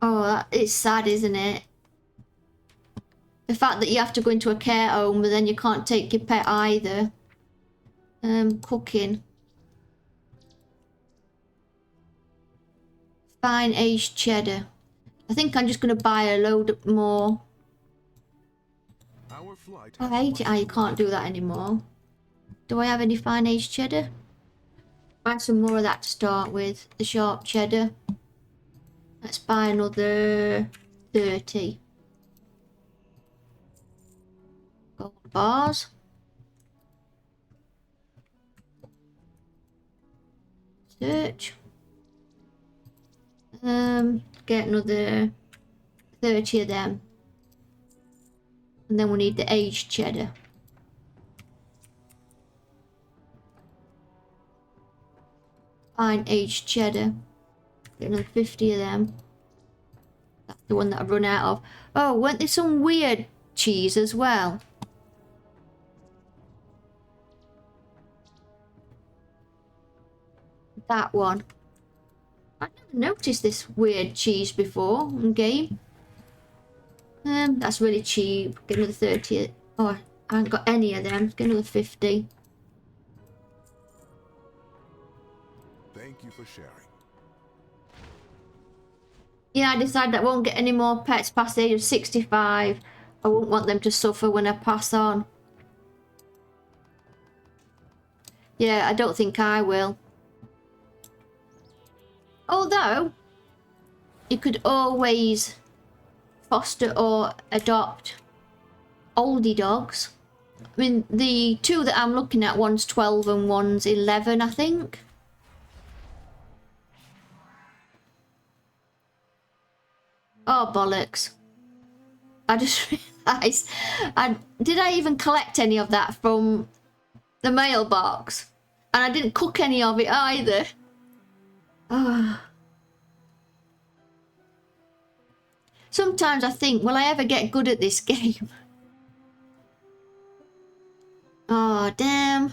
S1: Oh, that is sad, isn't it? The fact that you have to go into a care home, but then you can't take your pet either. Cooking. Fine aged cheddar. I think I'm just going to buy a load more. I hate it how you can't do that anymore. Do I have any fine aged cheddar? Buy some more of that to start with. The sharp cheddar. Let's buy another 30. Gold bars. Search. Get another 30 of them. And then we need the aged cheddar. Fine aged cheddar. Get another 50 of them. That's the one that I've run out of. Oh, weren't there some weird cheese as well? That one. I've never noticed this weird cheese before in game. That's really cheap. Get another 30. Oh, I haven't got any of them. Get another 50.
S8: Thank you for sharing.
S1: Yeah, I decided I won't get any more pets past the age of 65. I won't want them to suffer when I pass on. Yeah, I don't think I will. Although, you could always foster or adopt oldie dogs. I mean, the two that I'm looking at, one's 12 and one's 11, I think. Oh, bollocks. I just realised, did I even collect any of that from the mailbox? And I didn't cook any of it either. Oh. Sometimes I think, will I ever get good at this game? Oh, damn.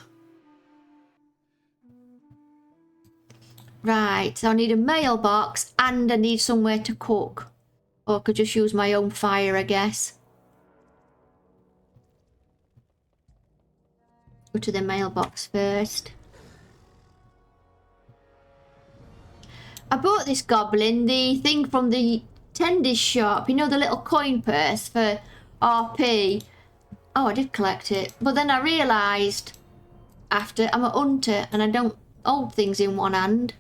S1: Right, so I need a mailbox and I need somewhere to cook. Or I could just use my own fire, I guess. Go to the mailbox first. I bought this goblin, the thing from the tender's shop. You know, the little coin purse for RP. Oh, I did collect it. But then I realised after I'm a hunter and I don't hold things in one hand.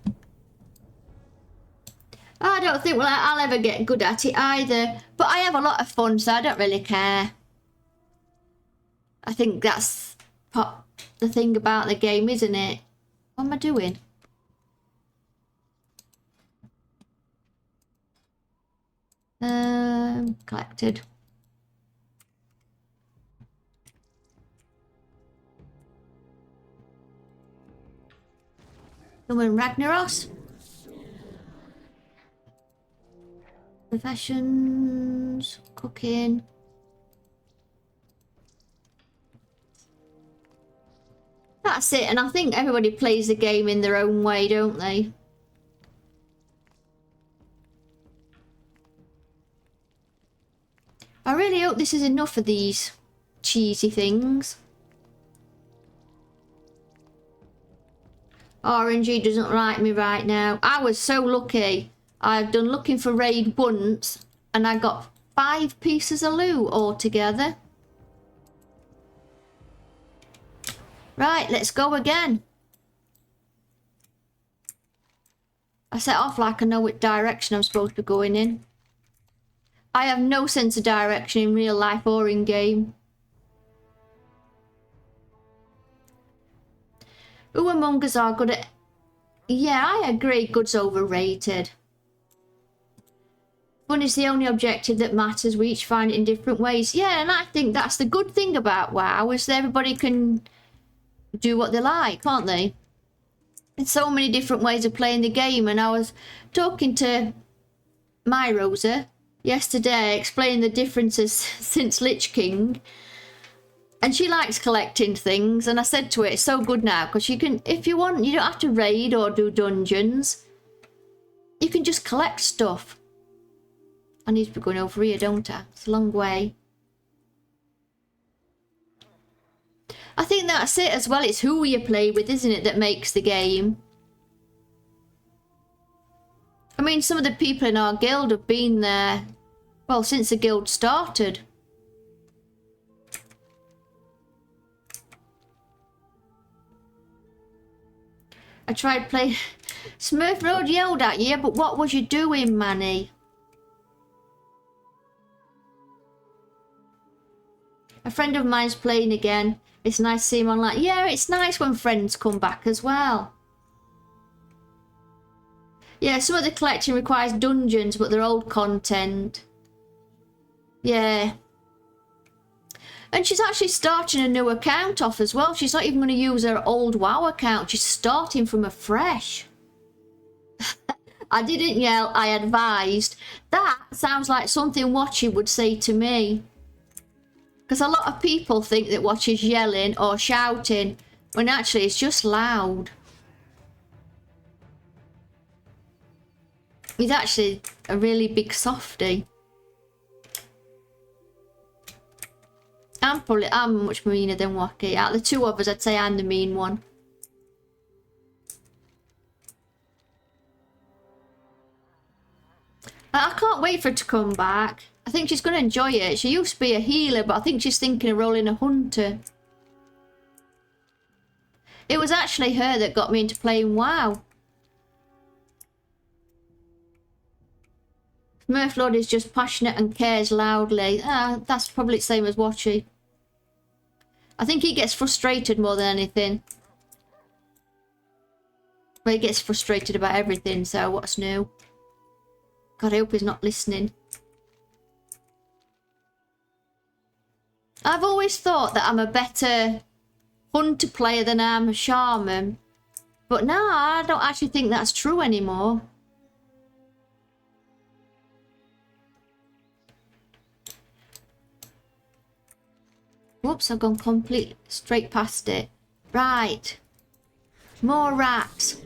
S1: I don't think I'll ever get good at it either. But I have a lot of fun, so I don't really care. I think that's the thing about the game, isn't it? What am I doing? Collected. Someone Ragnaros? Professions, cooking. That's it, and I think everybody plays the game in their own way, don't they? I really hope this is enough of these cheesy things. RNG doesn't like me right now. I was so lucky. I've done looking for raid once and I got 5 pieces of loot altogether. Right, let's go again. I set off like I know what direction I'm supposed to be going in. I have no sense of direction in real life or in game. Who among us are good at... Yeah, I agree, good's overrated. Fun is the only objective that matters. We each find it in different ways. Yeah, and I think that's the good thing about WoW, is that everybody can do what they like, can't they? There's so many different ways of playing the game, and I was talking to my Rosa yesterday, explaining the differences since Lich King, and she likes collecting things, and I said to her, it's so good now, because you can, if you want, you don't have to raid or do dungeons. You can just collect stuff. I need to be going over here, don't I? It's a long way. I think that's it as well. It's who you play with, isn't it, that makes the game. I mean, some of the people in our guild have been there, well, since the guild started. I tried playing... Smurf Road yelled at you, but what was you doing, Manny? A friend of mine's playing again. It's nice to see him online. Yeah, it's nice when friends come back as well. Yeah, some of the collection requires dungeons, but they're old content. Yeah. And she's actually starting a new account off as well. She's not even going to use her old WoW account. She's starting from afresh. I didn't yell, I advised. That sounds like something Watchy would say to me. Because a lot of people think that Watchy's yelling or shouting, when actually it's just loud. He's actually a really big softie. I'm much meaner than Wacky. Out of the two of us, I'd say I'm the mean one. I wait for her to come back. I think she's going to enjoy it. She used to be a healer, but I think she's thinking of rolling a hunter. It was actually her that got me into playing WoW. Smurflord is just passionate and cares loudly. That's probably the same as Watchy. I think he gets frustrated more than anything. Well, he gets frustrated about everything, so what's new? God, I hope he's not listening. I've always thought that I'm a better hunter player than I am a shaman. But now I don't actually think that's true anymore. Whoops, I've gone complete straight past it. Right. More rats.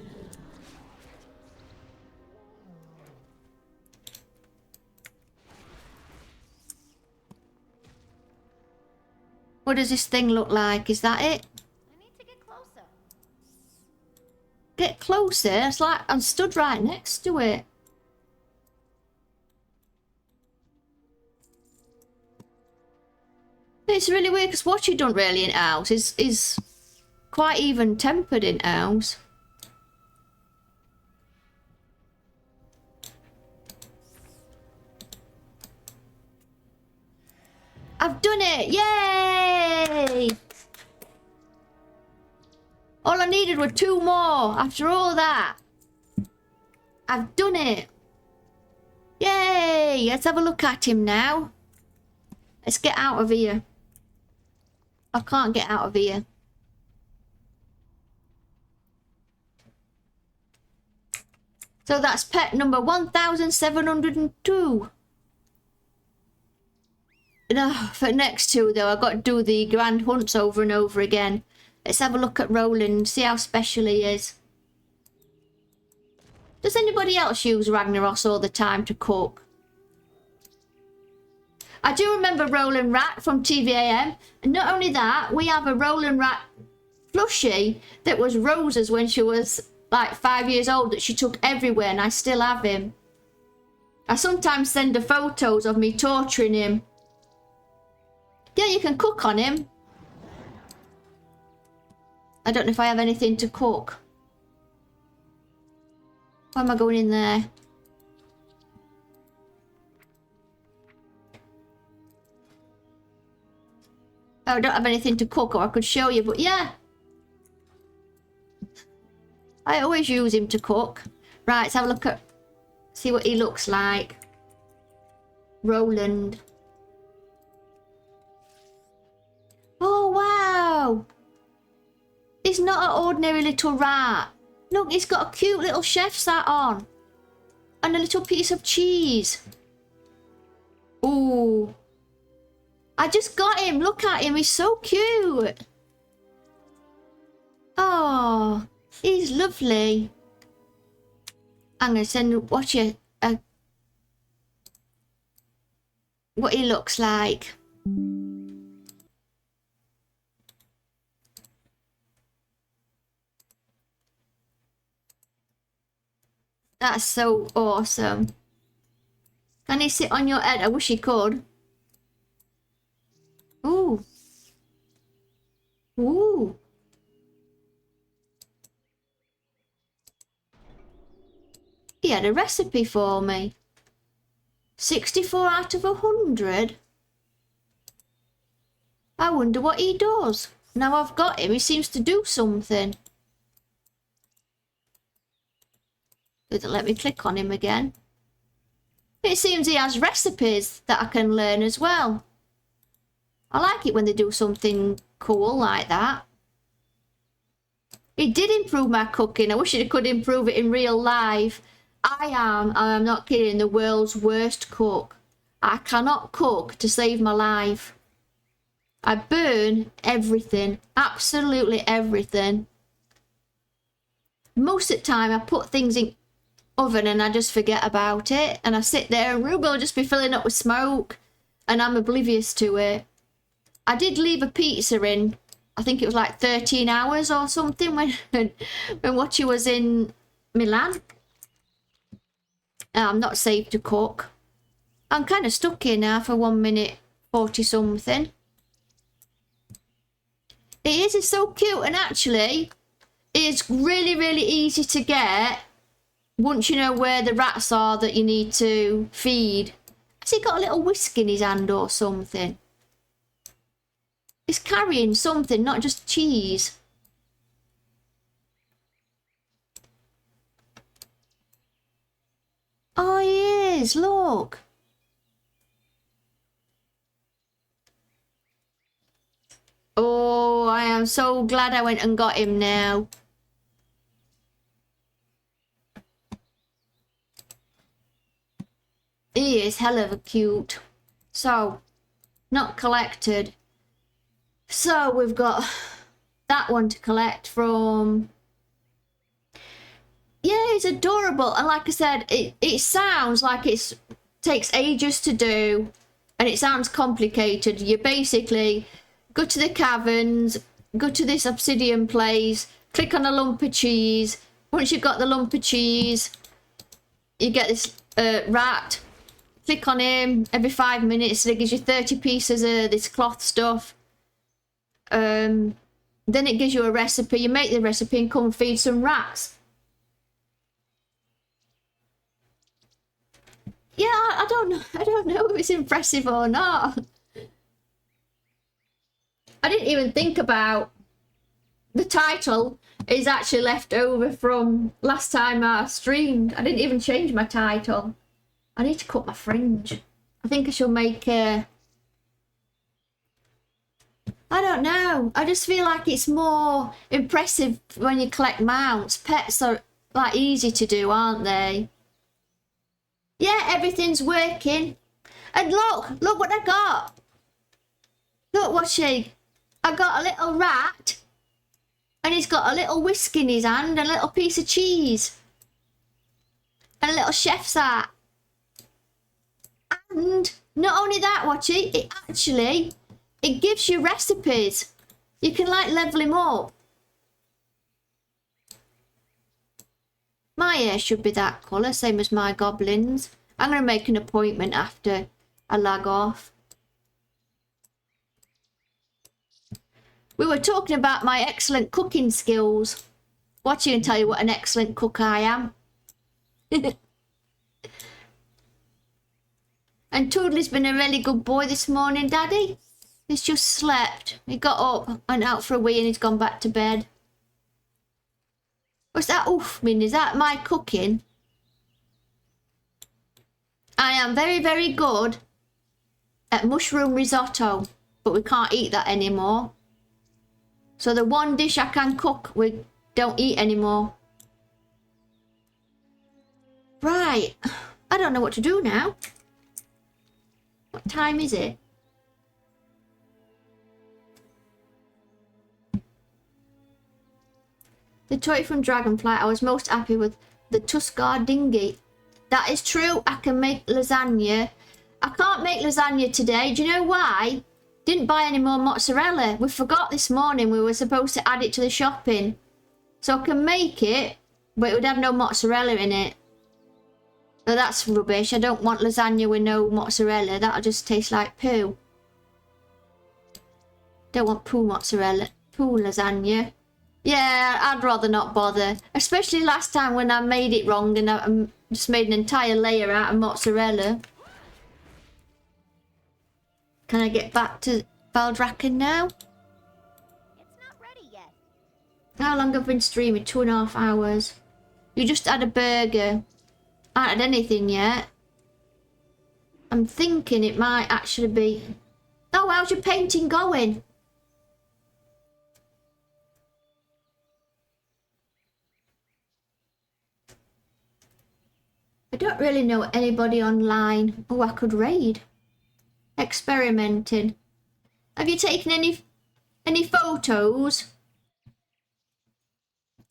S1: What does this thing look like? Is that it?
S7: I need to get closer.
S1: Get closer? It's like I'm stood right next to it. It's really weird because what you done really in house is quite even tempered in house. I've done it! Yay! All I needed were 2 more after all that. I've done it. Yay! Let's have a look at him now. Let's get out of here. I can't get out of here. So that's pet number 1702. No, for next 2 though, I've got to do the grand hunts over and over again. Let's have a look at Roland, see how special he is. Does anybody else use Ragnaros all the time to cook? I do remember Roland Rat from TVAM. And not only that, we have a Roland Rat plushie that was Rose's when she was like 5 years old that she took everywhere, and I still have him. I sometimes send her photos of me torturing him. Yeah, you can cook on him. I don't know if I have anything to cook. Why am I going in there? Oh, I don't have anything to cook, or I could show you, but yeah. I always use him to cook. Right, let's have a look at... see what he looks like. Roland. Oh, wow! He's not an ordinary little rat. Look, he's got a cute little chef's hat on. And a little piece of cheese. Ooh. I just got him. Look at him. He's so cute. Oh, he's lovely. I'm going to send... watch it. What he looks like. That's so awesome. Can he sit on your head? I wish he could. Ooh. Ooh. He had a recipe for me. 64 out of 100. I wonder what he does. Now I've got him, he seems to do something. Doesn't let me click on him again. It seems he has recipes that I can learn as well. I like it when they do something cool like that. It did improve my cooking. I wish it could improve it in real life. I'm not kidding, the world's worst cook. I cannot cook to save my life. I burn everything. Absolutely everything. Most of the time I put things in oven and I just forget about it. And I sit there and room will just be filling up with smoke. And I'm oblivious to it. I did leave a pizza in, I think it was like 13 hours or something when Watchy was in Milan. I'm not safe to cook. I'm kind of stuck here now for 1 minute 40 something. It's so cute, and actually it's really, really easy to get once you know where the rats are that you need to feed. Has he got a little whisk in his hand or something? He's carrying something, not just cheese. Oh, he is, look. Oh, I am so glad I went and got him now. He is hell of a cute. So, not collected. So, we've got that one to collect from... Yeah, it's adorable. And like I said, it sounds like it takes ages to do. And it sounds complicated. You basically go to the caverns, go to this obsidian place, click on a lump of cheese. Once you've got the lump of cheese, you get this rat. Click on him every 5 minutes. It gives you 30 pieces of this cloth stuff. Then it gives you a recipe. You make the recipe and come feed some rats. Yeah, I don't know if it's impressive or not. I didn't even think about the title is actually left over from last time I streamed. I didn't even change my title. I need to cut my fringe. I think I shall make a... I don't know. I just feel like it's more impressive when you collect mounts. Pets are like easy to do, aren't they? Yeah, everything's working. And look what I got. Look what I got a little rat. And he's got a little whisk in his hand, a little piece of cheese. And a little chef's hat. And not only that, watchy, it gives you recipes. You can like level him up. My hair should be that colour, same as my goblins. I'm going to make an appointment after I lag off. We were talking about my excellent cooking skills. Watch you and tell you what an excellent cook I am. And Toodley's been a really good boy this morning, Daddy. He's just slept. He got up, went out for a wee and he's gone back to bed. What's that oof mean? Is that my cooking? I am very, very good at mushroom risotto, but we can't eat that anymore. So the one dish I can cook, we don't eat anymore. Right. I don't know what to do now. What time is it? The toy from Dragonflight, I was most happy with the Tuskar dinghy. That is true, I can make lasagna. I can't make lasagna today. Do you know why? Didn't buy any more mozzarella. We forgot this morning we were supposed to add it to the shopping. So I can make it, but it would have no mozzarella in it. So that's rubbish. I don't want lasagna with no mozzarella. That'll just taste like poo. Don't want poo mozzarella. Poo lasagna. Yeah, I'd rather not bother. Especially last time when I made it wrong and I just made an entire layer out of mozzarella. Can I get back to Valdrakken now?
S7: It's not ready yet.
S1: How long have I been streaming? 2.5 hours. You just had a burger. I haven't had anything yet. I'm thinking it might actually be... Oh, how's your painting going? I don't really know anybody online who I could raid. Experimenting. Have you taken any photos?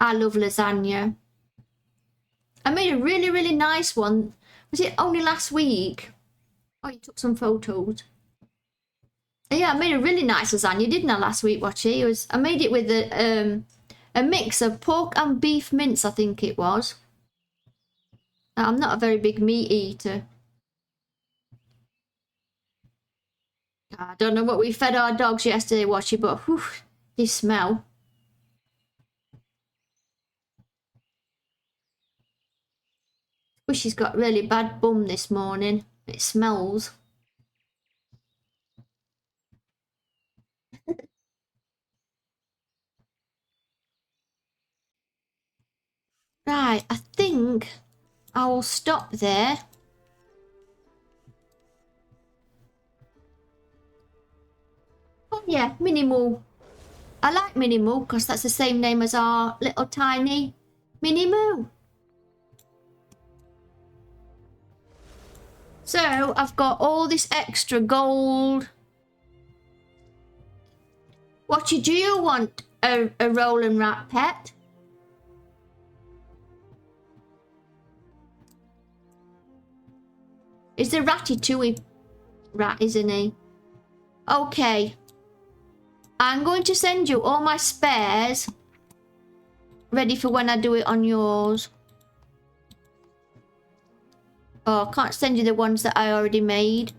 S1: I love lasagna. I made a really, really nice one. Was it only last week? Oh, you took some photos. Yeah, I made a really nice lasagna, didn't I, last week, Watchy? I made it with a mix of pork and beef mince, I think it was. I'm not a very big meat eater. I don't know what we fed our dogs yesterday, Watchy, but whew, they smell. Wish she's got really bad bum this morning. It smells. Right, I think I will stop there. Oh yeah, Minimoo. I like Minimoo because that's the same name as our little tiny Minimoo. So I've got all this extra gold. Watchy, do you want a Roland Rat Pet? Is the Ratatouille rat, isn't he? Okay. I'm going to send you all my spares. Ready for when I do it on yours. Oh, I can't send you the ones that I already made.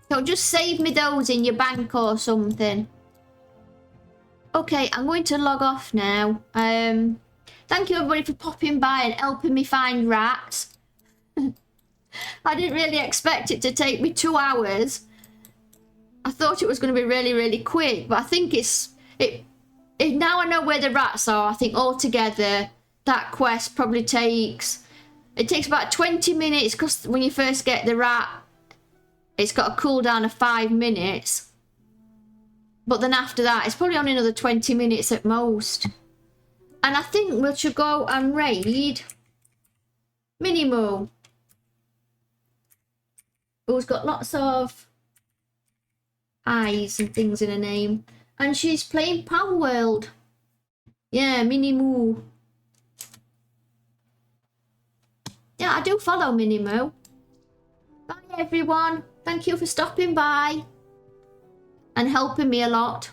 S1: So just save me those in your bank or something. Okay, I'm going to log off now. Thank you everybody for popping by and helping me find rats. I didn't really expect it to take me 2 hours. I thought it was going to be really, really quick, but I think now I know where the rats are. I think altogether that quest probably takes about 20 minutes because when you first get the rat, it's got a cooldown of 5 minutes. But then after that, it's probably only another 20 minutes at most. And I think we should go and raid Minimoo, who's got lots of eyes and things in her name. And she's playing Power World. Yeah, Minimoo. Yeah, I do follow Minimoo. Bye everyone. Thank you for stopping by and helping me a lot.